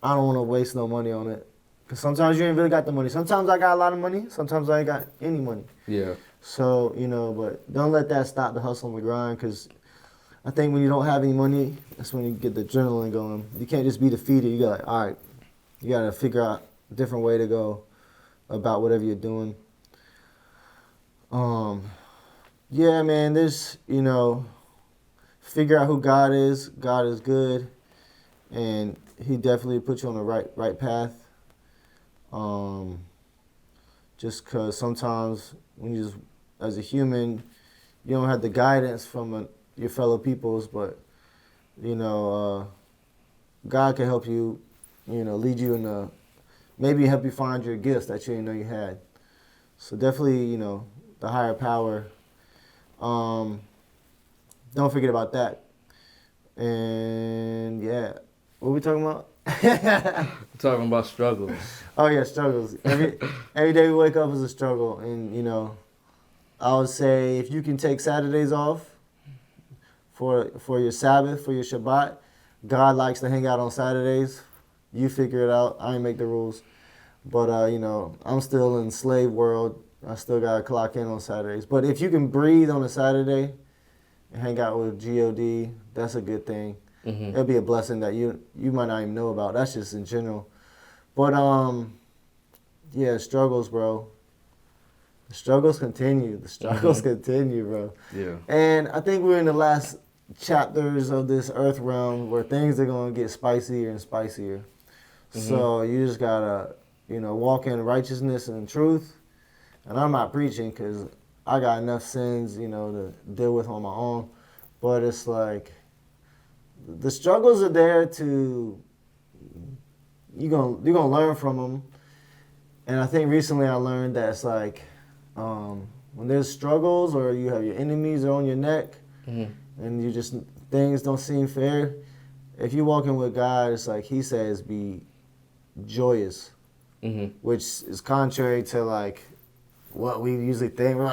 I don't want to waste no money on it. Because sometimes you ain't really got the money. Sometimes I got a lot of money. Sometimes I ain't got any money.
Yeah.
So, but don't let that stop the hustle and the grind. Because I think when you don't have any money, that's when you get the adrenaline going. You can't just be defeated. You got like, all right, you got to figure out a different way to go about whatever you're doing. Yeah, man, there's, figure out who God is. God is good. And he definitely put you on the right path. Just because sometimes when you just, as a human, you don't have the guidance from your fellow peoples, but, God can help you, lead you in maybe help you find your gifts that you didn't know you had. So definitely, the higher power, don't forget about that. And yeah, what are we talking about?
We're talking about struggles.
Oh yeah, struggles. Every day we wake up is a struggle, and I would say if you can take Saturdays off for your Sabbath, for your Shabbat, God likes to hang out on Saturdays. You figure it out. I ain't make the rules, But you know, I'm still in slave world. I still gotta clock in on Saturdays. But if you can breathe on a Saturday and hang out with God, that's a good thing.
Mm-hmm.
It'll be a blessing that you might not even know about. That's just in general. But yeah, struggles, bro. The struggles continue. The struggles continue, bro.
Yeah.
And I think we're in the last chapters of this earth realm where things are gonna get spicier and spicier. So you just gotta, you know, walk in righteousness and truth. And I'm not preaching because I got enough sins, you know, to deal with on my own. But it's like the struggles are there to you're gonna learn from them. And I think recently I learned that it's like when there's struggles or you have your enemies are on your neck and you just things don't seem fair. If you're walking with God, it's like He says, be joyous, which is contrary to like what we usually think. We're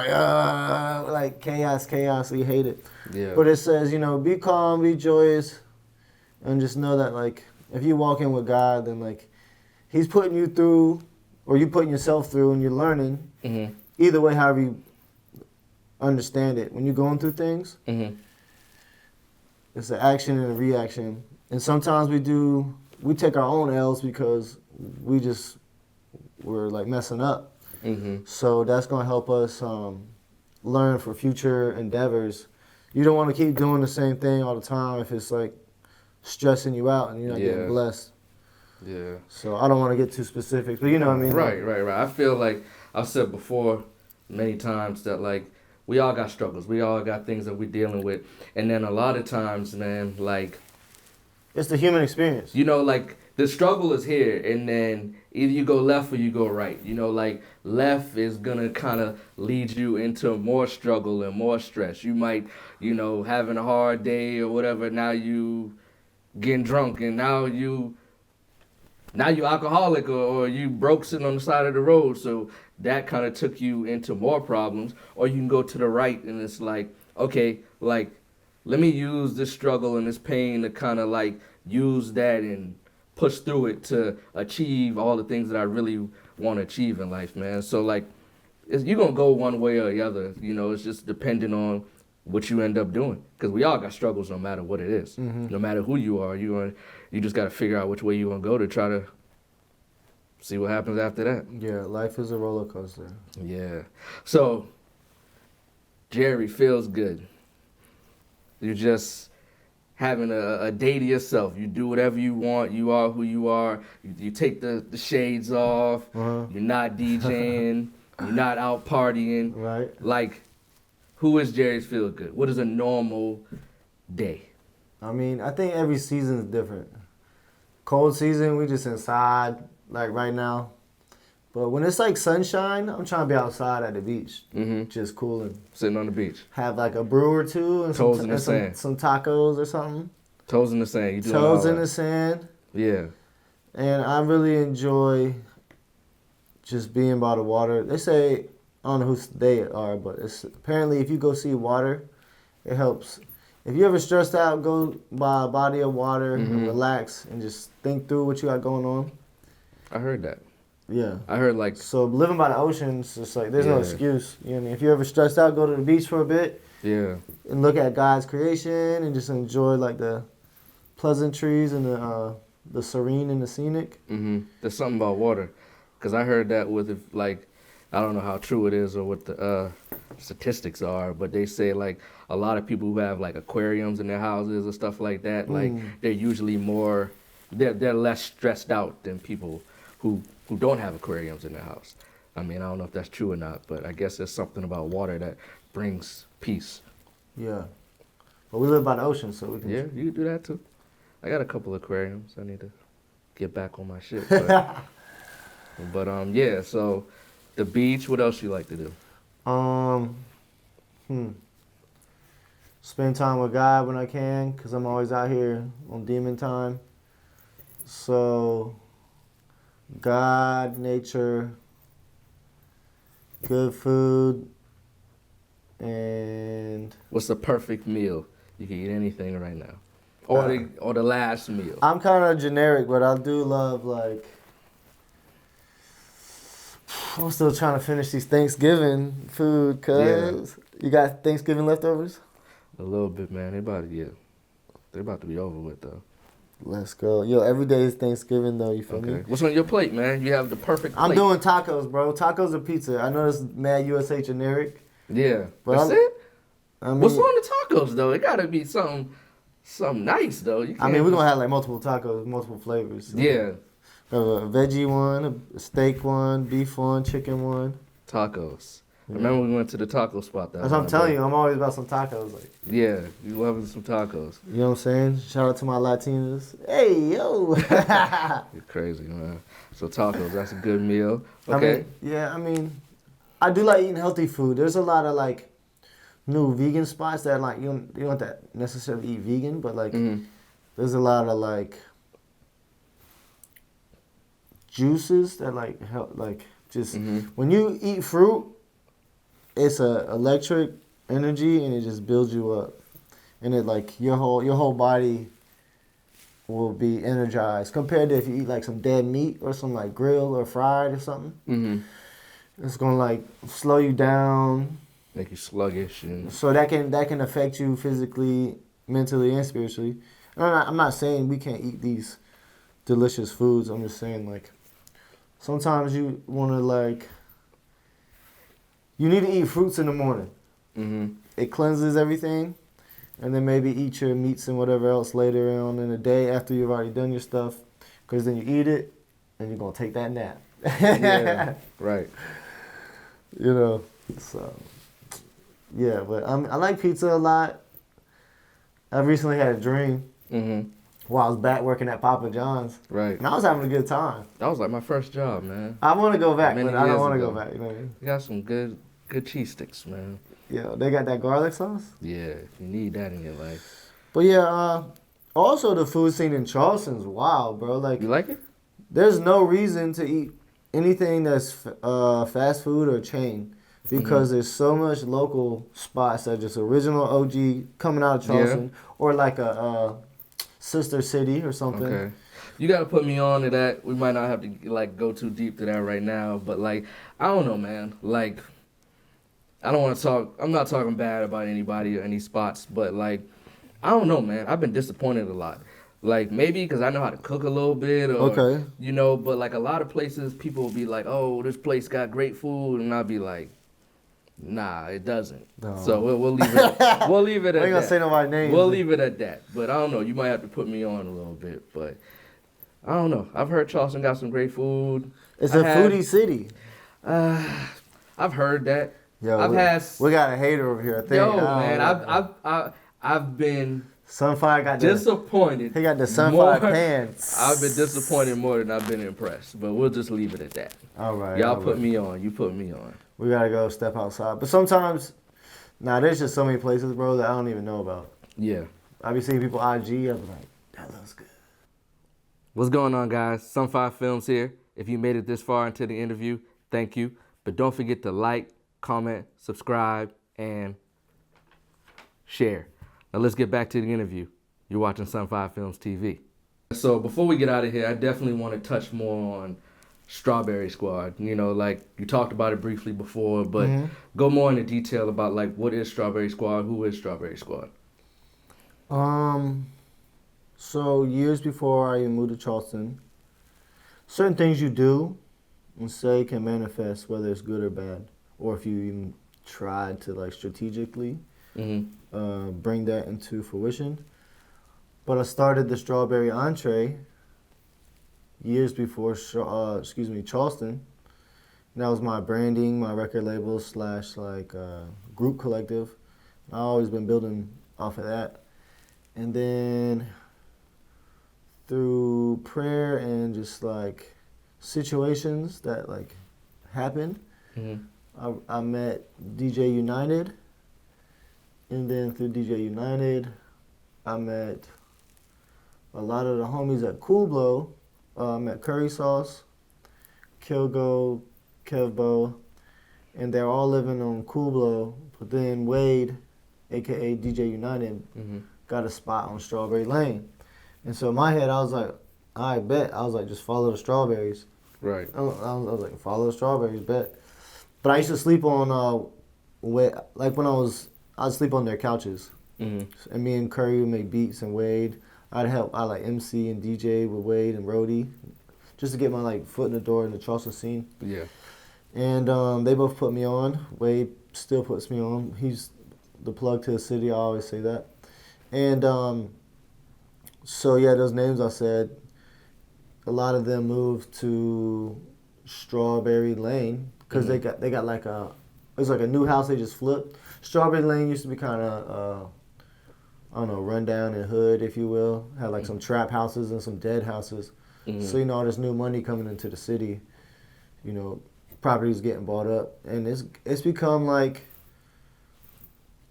like chaos. We hate it.
Yeah.
But it says, you know, be calm, be joyous, and just know that like if you're walking with God, then like He's putting you through, or you putting yourself through, and you're learning. Either way, however you understand it, when you're going through things, it's an action and a reaction. And sometimes we take our own L's because we're like messing up. So that's gonna help us learn for future endeavors. You don't want to keep doing the same thing all the time if it's like stressing you out and you're not getting blessed.
Yeah.
So I don't want to get too specific, but you know what I mean.
Right. I feel like I've said before many times that like we all got struggles. We all got things that we're dealing with. And then a lot of times, man, like
it's the human experience.
You know, like the struggle is here, and then either you go left or you go right. You know, like left is gonna kind of lead you into more struggle and more stress. You might, you know, having a hard day or whatever. Now you getting drunk, and now you alcoholic, or you broke sitting on the side of the road. So that kind of took you into more problems. Or you can go to the right, and it's like, okay, like let me use this struggle and this pain to kind of like use that and push through it to achieve all the things that I really want to achieve in life, man. So like, you're going to go one way or the other. You know, it's just depending on what you end up doing. Because we all got struggles no matter what it is. No matter who you are, you just got to figure out which way you're going to go to try to see what happens after that.
Yeah, life is a roller coaster.
Yeah. So, Jerry feels good. You're just having a day to yourself. You do whatever you want. You are who you are. You take the shades off. You're not DJing. You're not out partying.
Right.
Like, who is Jerry's Feel Good? What is a normal day?
I mean, I think every season is different. Cold season, we just inside, like right now. But when it's like sunshine, I'm trying to be outside at the beach, just cooling.
Sitting on the beach.
Have like a brew or two and
Toes in the sand.
some tacos or something.
Toes in the sand. You do
Toes in the sand.
Yeah.
And I really enjoy just being by the water. They say, I don't know who they are, but it's apparently if you go see water, it helps. If you ever stressed out, go by a body of water and relax and just think through what you got going on.
I heard that.
Yeah.
I heard like...
So living by the ocean, it's just like, there's no excuse. You know what I mean? If you're ever stressed out, go to the beach for a bit.
Yeah.
And look at God's creation and just enjoy like the pleasantries and the serene and the scenic.
There's something about water. Because I heard that with, like, I don't know how true it is or what the statistics are, but they say like a lot of people who have like aquariums in their houses or stuff like that, like they're usually more, they're less stressed out than people who don't have aquariums in their house. I mean, I don't know if that's true or not, but I guess there's something about water that brings peace.
Yeah. But we live by the ocean, so we can...
Yeah, you can do that too. I got a couple aquariums. I need to get back on my shit. But yeah, so the beach, what else you like to do?
Spend time with God when I can, because I'm always out here on demon time. So, God, nature, good food, and...
What's the perfect meal? You can eat anything right now. Or the last meal.
I'm kind of generic, but I do love, like... I'm still trying to finish these Thanksgiving food, cuz. You got Thanksgiving leftovers?
A little bit, man. They about to be over with though.
Let's go. Yo, every day is Thanksgiving though, you feel me?
Okay. What's on your plate, man? You have the perfect plate.
I'm doing tacos, bro. Tacos or pizza. I know this is mad USA generic.
Yeah.
But
That's it?
I mean,
What's on the tacos though? It gotta be something nice though. You can't
I mean, we're gonna have like multiple tacos, multiple flavors. So.
Yeah.
A veggie one, a steak one, beef one, chicken one.
Tacos.
Yeah.
Remember we went to the taco spot
That's what I'm telling you. I'm always about some tacos. Like,
Yeah, you loving some tacos.
you know what I'm saying? Shout out to my Latinas. Hey, yo.
You're crazy, man. So tacos, that's a good meal. Okay.
I mean, I do like eating healthy food. There's a lot of like new vegan spots that like you don't have to necessarily eat vegan, but like there's a lot of like juices that like help like just when you eat fruit, it's a electric energy and it just builds you up, and it like your whole body will be energized compared to if you eat like some dead meat or some like grilled or fried or something. It's gonna like slow you down,
make you sluggish, and
so that can affect you physically, mentally, and spiritually. And I'm not saying we can't eat these delicious foods. I'm just saying like sometimes you want to like you need to eat fruits in the morning. It cleanses everything, and then maybe eat your meats and whatever else later on in the day after you've already done your stuff, because then you eat it and you're gonna take that nap.
yeah, right.
You know, so yeah, but I like pizza a lot. I recently had a dream while I was back working at Papa John's.
Right.
And I was having a good time.
That was like my first job, man.
I want to go back,
Many
but I don't
years
want to
ago.
go back. You know what I mean?
You got some good cheese sticks, man.
Yeah, they got that garlic sauce.
Yeah, if you need that in your life.
But yeah, also the food scene in Charleston's wild, bro. Like,
You like it?
there's no reason to eat anything that's fast food or chain, because there's so much local spots that are just original OG coming out of Charleston, or like a sister city or something.
Okay. You gotta put me on to that. We might not have to like go too deep to that right now, but like I don't know, man. Like I don't want to talk. I'm not talking bad about anybody or any spots, but like I don't know, man. I've been disappointed a lot. Like maybe because I know how to cook a little bit, or you know. But like a lot of places, people will be like, "Oh, this place got great food," and I'll be like, "Nah, it doesn't."
No.
So we'll leave it. We'll leave it at
I ain't
that.
gonna say nobody's name.
We'll leave it at that. But I don't know. You might have to put me on a little bit. But I don't know. I've heard Charleston got some great food.
It's a foodie city.
I've heard that.
Yo,
we
got a hater over here. I think.
Yo, man, I've been
Sunfire got
disappointed.
He got the Sunfire pants.
I've been disappointed more than I've been impressed. But we'll just leave it at that.
All right.
Y'all put me on. You put me on.
We gotta go step outside. But sometimes, there's just so many places, bro, that I don't even know about.
Yeah.
I be seeing people IG. I'm like, that looks good.
What's going on, guys? Sunfire Films here. If you made it this far into the interview, thank you. But don't forget to like, comment, subscribe, and share. Now let's get back to the interview. You're watching Sunfire Films TV. So before we get out of here, I definitely want to touch more on Strawberry Squad. You know, like you talked about it briefly before, but go more into detail about like what is Strawberry Squad, who is Strawberry Squad?
So years before I even moved to Charleston, certain things you do and say can manifest, whether it's good or bad, or if you even tried to like strategically bring that into fruition. But I started the Strawberry Entree years before, Charleston. And that was my branding, my record label / group collective. I've always been building off of that. And then through prayer and just like situations that like happened, I met DJ United. And then through DJ United, I met a lot of the homies at Cool Blow. I met Curry Sauce, Kilgo, Kevbo, and they're all living on Cool Blow. But then Wade, aka DJ United, got a spot on Strawberry Lane. And so in my head, I was like, I bet. I was like, just follow the strawberries.
Right.
I was like, follow the strawberries, bet. But I used to sleep on like when I'd sleep on their couches,
Hmm.
and me and Curry would make beats and Wade. I like MC and DJ with Wade and Rody, just to get my like foot in the door in the Charleston scene.
Yeah.
And they both put me on. Wade still puts me on. He's the plug to the city. I always say that. And so yeah, those names I said, a lot of them moved to Strawberry Lane because they got like it's like a new house they just flipped. Strawberry Lane used to be kind of I don't know, rundown and hood, if you will. Had like some trap houses and some dead houses.
Mm-hmm.
So all this new money coming into the city, properties getting bought up, and it's become like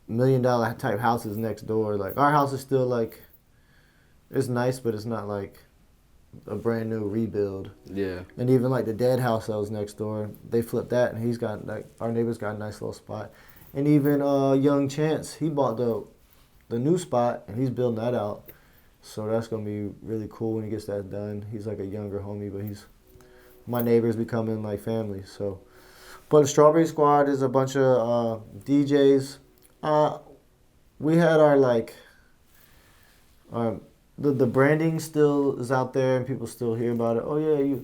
$1 million type houses next door. Like our house is still like, it's nice, but it's not like a brand new rebuild.
Yeah.
And even like the dead house that was next door, they flipped that, and he's got like our neighbor's got a nice little spot. And even Young Chance, he bought the new spot, and he's building that out. So that's gonna be really cool when he gets that done. He's like a younger homie, but my neighbor's becoming like family. So, but Strawberry Squad is a bunch of DJs. We had our like, the branding still is out there, and people still hear about it. Oh yeah,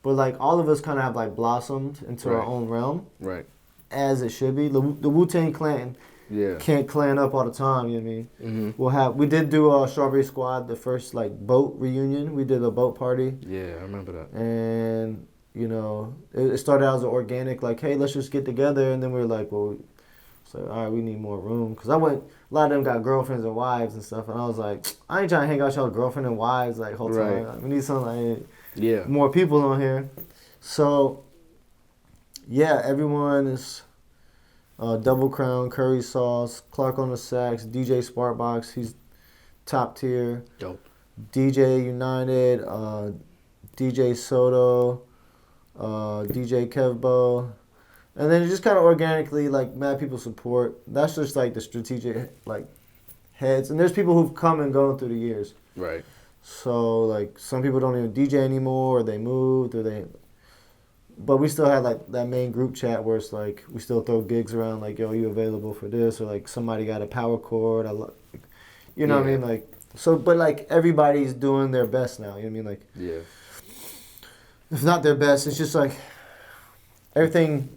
but like all of us kind of have like blossomed into our own realm,
Right.
as it should be. The Wu-Tang Clan
Yeah.
can't clan up all the time. You know what I mean?
Mm-hmm.
We did do a Strawberry Squad, the first like boat reunion. We did a boat party,
Yeah, I remember that.
and it started out as an organic, like, hey, let's just get together, and then we were like, well, it's like, all right, we need more room, because a lot of them got girlfriends and wives and stuff, and I was like, I ain't trying to hang out with y'all girlfriend and wives like whole time.
Right.
Like, we need something like
Yeah.
more people on here. So yeah, everyone is Double Crown, Curry Sauce, Clark on the sax, DJ Sparkbox, he's top tier.
Dope.
DJ United, DJ Soto, DJ Kevbo, and then it just kind of organically, like, mad people support. That's just like the strategic like heads, and there's people who've come and gone through the years.
Right.
So like some people don't even DJ anymore, or they moved, but we still had like that main group chat where it's like we still throw gigs around, like, yo, you available for this, or like somebody got a power chord. What I mean, like, so, but like everybody's doing their best now. You know what I mean, like,
Yeah.
if not their best, it's just like everything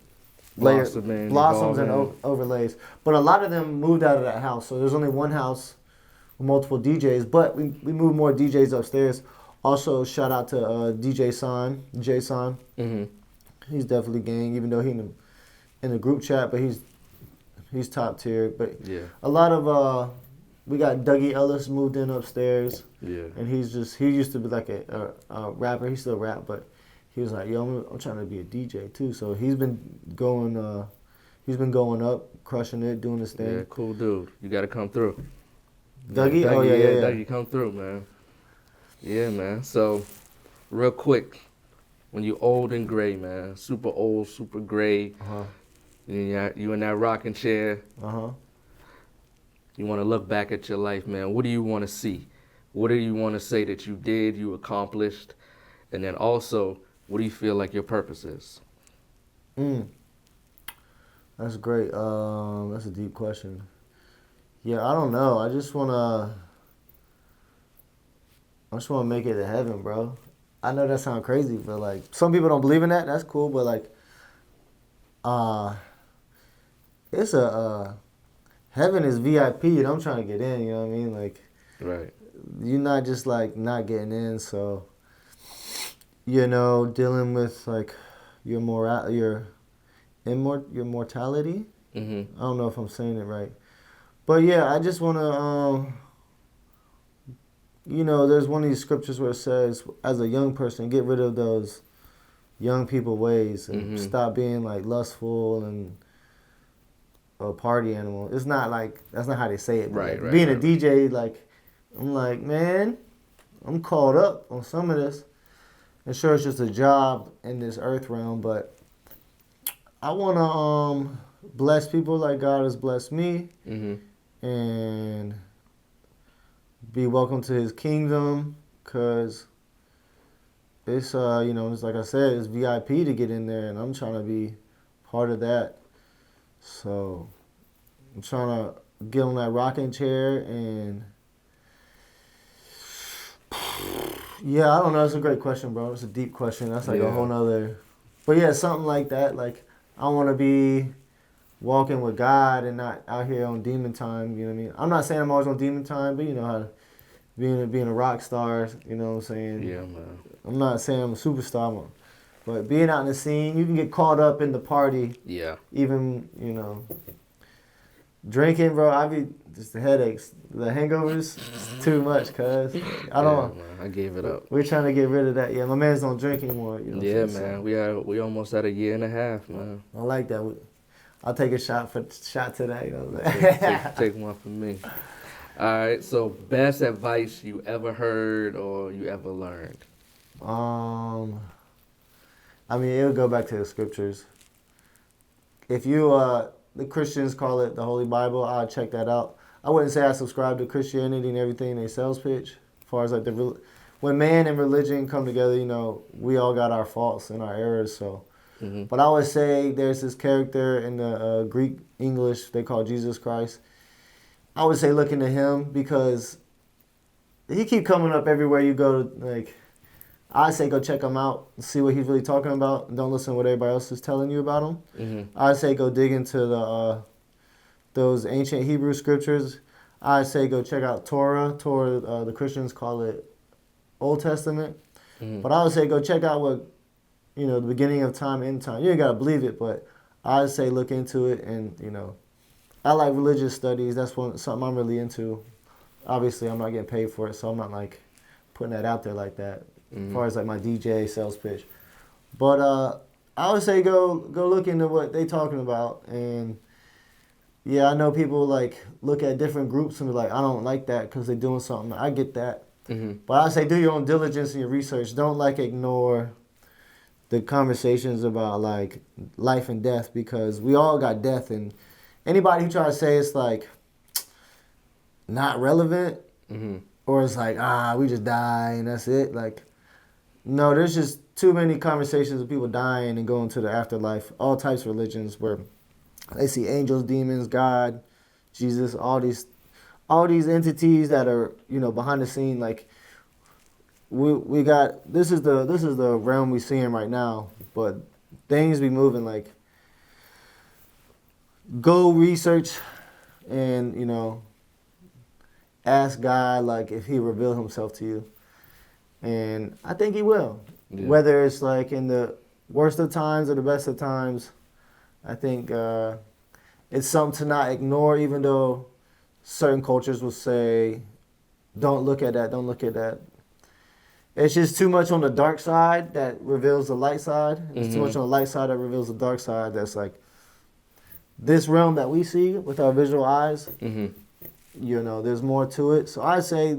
blossoms and overlays. But a lot of them moved out of that house, so there's only one house with multiple DJs. But we moved more DJs upstairs. Also, shout out to DJ San, Jay San.
Mm-hmm.
He's definitely gang, even though he in the group chat, but he's top tier. But
Yeah.
a lot of we got Dougie Ellis moved in upstairs.
Yeah.
And he used to be like a rapper. He still rap, but he was like, yo, I'm trying to be a DJ too. So he's been going up, crushing it, doing his thing.
Yeah, cool dude. You gotta come through.
Dougie?
Yeah,
Oh, yeah.
Dougie, come through, man. Yeah, man. So, real quick, when you old and gray, man, super old, super gray,
Uh-huh.
you in that rocking chair,
Uh-huh.
you want to look back at your life, man. What do you want to see? What do you want to say that you did, you accomplished? And then also, what do you feel like your purpose is?
That's great. That's a deep question. Yeah, I don't know. I just wanna make it to heaven, bro. I know that sounds crazy, but like some people don't believe in that. That's cool, but like, it's heaven is VIP, and I'm trying to get in. You know what I mean? Like,
Right.
you're not just like not getting in. So, dealing with like your mortality.
Mm-hmm.
I don't know if I'm saying it right, but yeah, I just wanna there's one of these scriptures where it says, as a young person, get rid of those young people ways and stop being like lustful and a party animal. It's not like, that's not how they say it. But
Right,
like, being a
right.
DJ, like, I'm like, man, I'm caught up on some of this. And sure, it's just a job in this earth realm, but I want to bless people like God has blessed me, and be welcome to his kingdom, because it's you know, it's like I said, it's VIP to get in there, and I'm trying to be part of that. So I'm trying to get on that rocking chair, and yeah, I don't know. It's a great question, bro. It's a deep question. That's like a whole nother. But yeah, something like that. Like I want to be walking with God and not out here on demon time. You know what I mean? I'm not saying I'm always on demon time, but you know how to being a rock star. You know what I'm saying?
Yeah, man.
I'm not saying I'm a superstar, but being out in the scene, you can get caught up in the party.
Yeah.
Even drinking, bro. I be just the headaches, the hangovers, it's too much. Cause I don't.
Yeah, man. I gave it up.
We're trying to get rid of that. Yeah, my man's don't drink anymore. You know
Yeah,
what I'm
man.
saying?
We almost at a year and a half, man.
I like that. I'll take a shot to that. You know what I'm saying?
Take one from me. All right. So, best advice you ever heard or you ever learned?
I mean, it'll go back to the scriptures. If you, the Christians call it the Holy Bible, I'll check that out. I wouldn't say I subscribe to Christianity and everything they sales pitch. As far as like when man and religion come together, you know, we all got our faults and our errors. So, but I would say there's this character in the Greek English they call Jesus Christ. I would say look into him because he keep coming up everywhere you go. Like, I say go check him out and see what he's really talking about. And don't listen to what everybody else is telling you about him. I say go dig into those ancient Hebrew scriptures. I say go check out Torah. The Christians call it Old Testament. But I would say go check out what, the beginning of time, end time. You ain't got to believe it, but I would say look into it. And, I like religious studies. That's something I'm really into. Obviously, I'm not getting paid for it, so I'm not like putting that out there like that. As far as like my DJ sales pitch. But I would say go look into what they talking about. And yeah, I know people like look at different groups and be like, I don't like that because they're doing something. I get that. But I say do your own diligence and your research. Don't like ignore the conversations about like life and death, because we all got death, and anybody who tries to say it's like not relevant or it's like, we just die and that's it. Like, no, there's just too many conversations of people dying and going to the afterlife. All types of religions where they see angels, demons, God, Jesus, all these entities that are behind the scene. Like we got this is the realm we seeing right now, but things be moving. Like go research and ask God like if He revealed Himself to you. And I think He will. Yeah. Whether it's like in the worst of times or the best of times, I think it's something to not ignore, even though certain cultures will say, don't look at that, don't look at that. It's just too much on the dark side that reveals the light side. It's too much on the light side that reveals the dark side. That's like this realm that we see with our visual eyes, there's more to it. So I say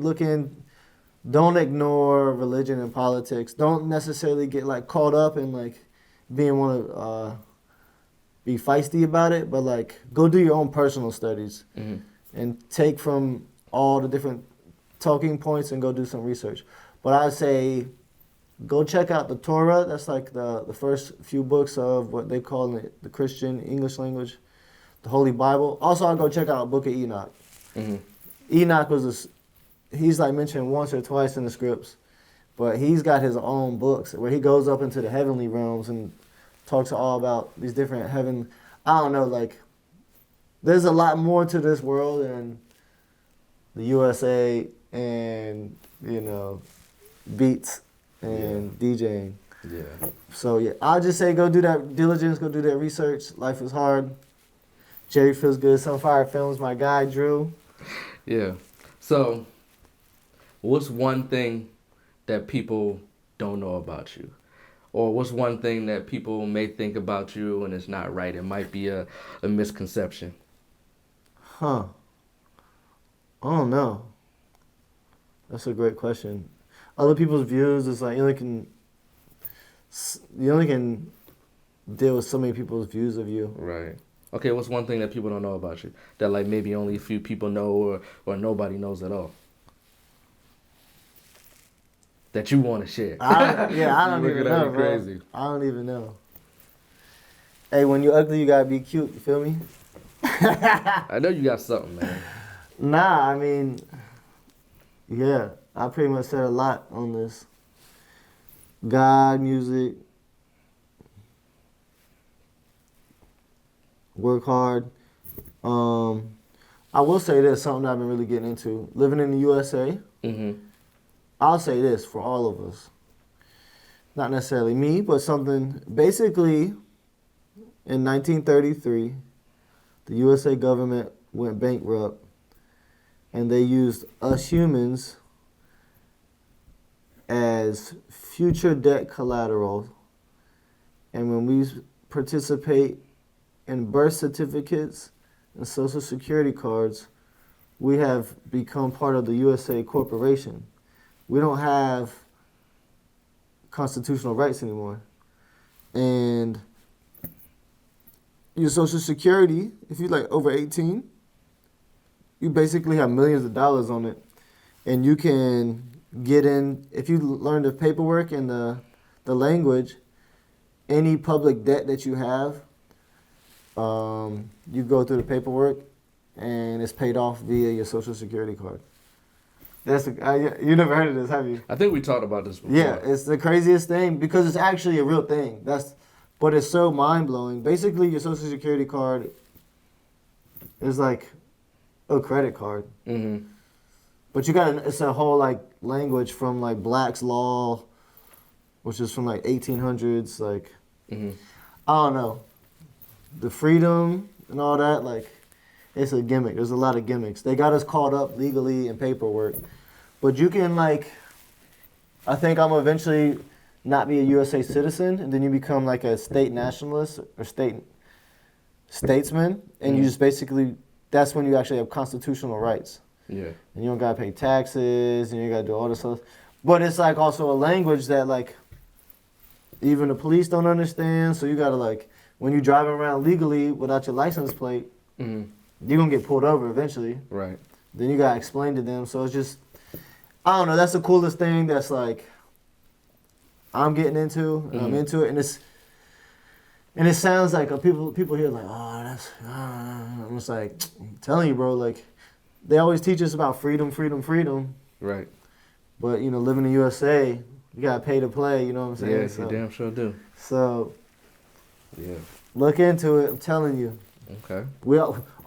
don't ignore religion and politics. Don't necessarily get like caught up in like want to be feisty about it, but like go do your own personal studies and take from all the different talking points and go do some research. But I say go check out the Torah. That's like the first few books of what they call in the Christian English language, the Holy Bible. Also, I'll go check out the Book of Enoch. Enoch he's like mentioned once or twice in the scripts, but he's got his own books where he goes up into the heavenly realms and talks all about these different heaven. I don't know, like there's a lot more to this world than the USA and beats and DJing. Yeah. So yeah, I'll just say go do that diligence, go do that research. Life is hard. Jerry Feels Good, Sunfire Films, my guy Drew.
Yeah. So, what's one thing that people don't know about you? Or what's one thing that people may think about you and it's not right? It might be a misconception.
I don't know. That's a great question. Other people's views is like you only can deal with so many people's views of you.
Right. Okay, what's one thing that people don't know about you that like maybe only a few people know or nobody knows at all? that you want to share?
I don't
You
even
looking at
know,
me
bro.
crazy.
I don't even know. Hey, when you ugly, you gotta be cute. You feel me?
I know you got something, man.
Nah, I mean, yeah, I pretty much said a lot on this. God, music, work hard. I will say this, something that I've been really getting into. Living in the USA, I'll say this for all of us. Not necessarily me, but something, basically, in 1933, the USA government went bankrupt, and they used us humans as future debt collateral. And when we participate in birth certificates and social security cards, we have become part of the USA corporation. We don't have constitutional rights anymore. And your social security, if you're like over 18, you basically have millions of dollars on it. And you can get in, if you learn the paperwork and the language, any public debt that you have, you go through the paperwork and it's paid off via your social security card. You never heard of this, have you?
I think we talked about this before.
Yeah, it's the craziest thing because it's actually a real thing. But it's so mind blowing. Basically, your social security card is like a credit card.
Mm-hmm.
But it's a whole like language from like Black's Law, which is from like 1800s. Like, I don't know, the freedom and all that. Like, it's a gimmick. There's a lot of gimmicks. They got us caught up legally in paperwork, but you can like, I think I'm eventually not be a USA citizen, and then you become like a state nationalist or statesman, and you just basically, that's when you actually have constitutional rights.
Yeah.
And you don't gotta pay taxes, and you gotta do all this stuff. But it's like also a language that like even the police don't understand. So you gotta like, when you driving around legally without your license plate, you're gonna get pulled over eventually.
Right.
Then you gotta explain to them. So it's just, I don't know. That's the coolest thing. That's like I'm getting into. And I'm into it, and it sounds like people here like, oh, that's. I'm just like, I'm telling you, bro. Like, they always teach us about freedom, freedom, freedom.
Right.
But you know, living in the USA, you gotta pay to play. You know what I'm saying?
Yeah,
so,
you damn sure do.
So,
yeah,
look into it. I'm telling you.
Okay.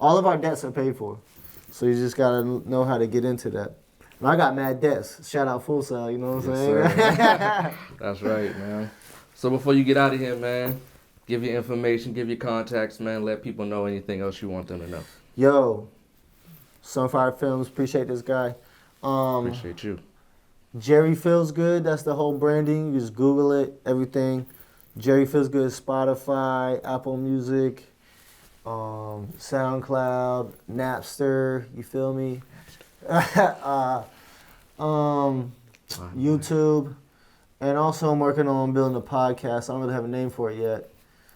All of our debts are paid for, so you just gotta know how to get into that. And I got mad debts. Shout out Fullsail. You know what I'm saying?
That's right, man. So before you get out of here, man, give your information, give your contacts, man. Let people know anything else you want them to know.
Yo, Sunfire Films. Appreciate this guy.
Appreciate you.
Jerry Feels Good. That's the whole branding. You just Google it. Everything. Jerry Feels Good. Spotify, Apple Music, SoundCloud, Napster. You feel me? YouTube. And also I'm working on building a podcast. I don't really have a name for it yet,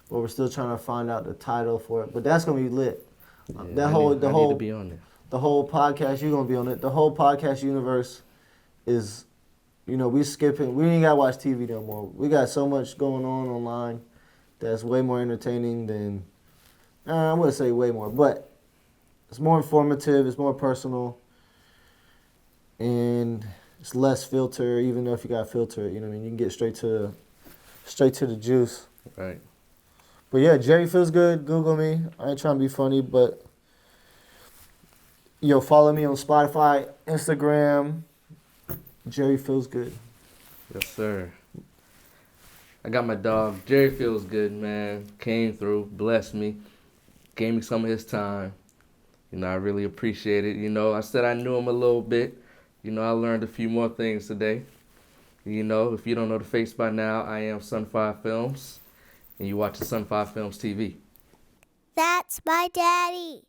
but we're still trying to find out the title for it. But that's gonna be lit.
Yeah, I need to be on there.
The whole podcast, you're gonna be on it. The whole podcast universe is, you know, we ain't gotta watch TV no more. We got so much going on online that's way more entertaining than, I wouldn't say way more, but it's more informative, it's more personal, and it's less filter, even though if you got filter, you know what I mean, you can get straight to the juice.
Right.
But yeah, Jerry Feels Good, Google me. I ain't trying to be funny, but yo, follow me on Spotify, Instagram, Jerry Feels Good.
Yes, sir. I got my dog, Jerry Feels Good, man. Came through, blessed me, gave me some of his time. You know, I really appreciate it. You know, I said I knew him a little bit. You know, I learned a few more things today. You know, if you don't know the face by now, I am Sunfire Films, and you watch Sunfire Films TV.
That's my daddy.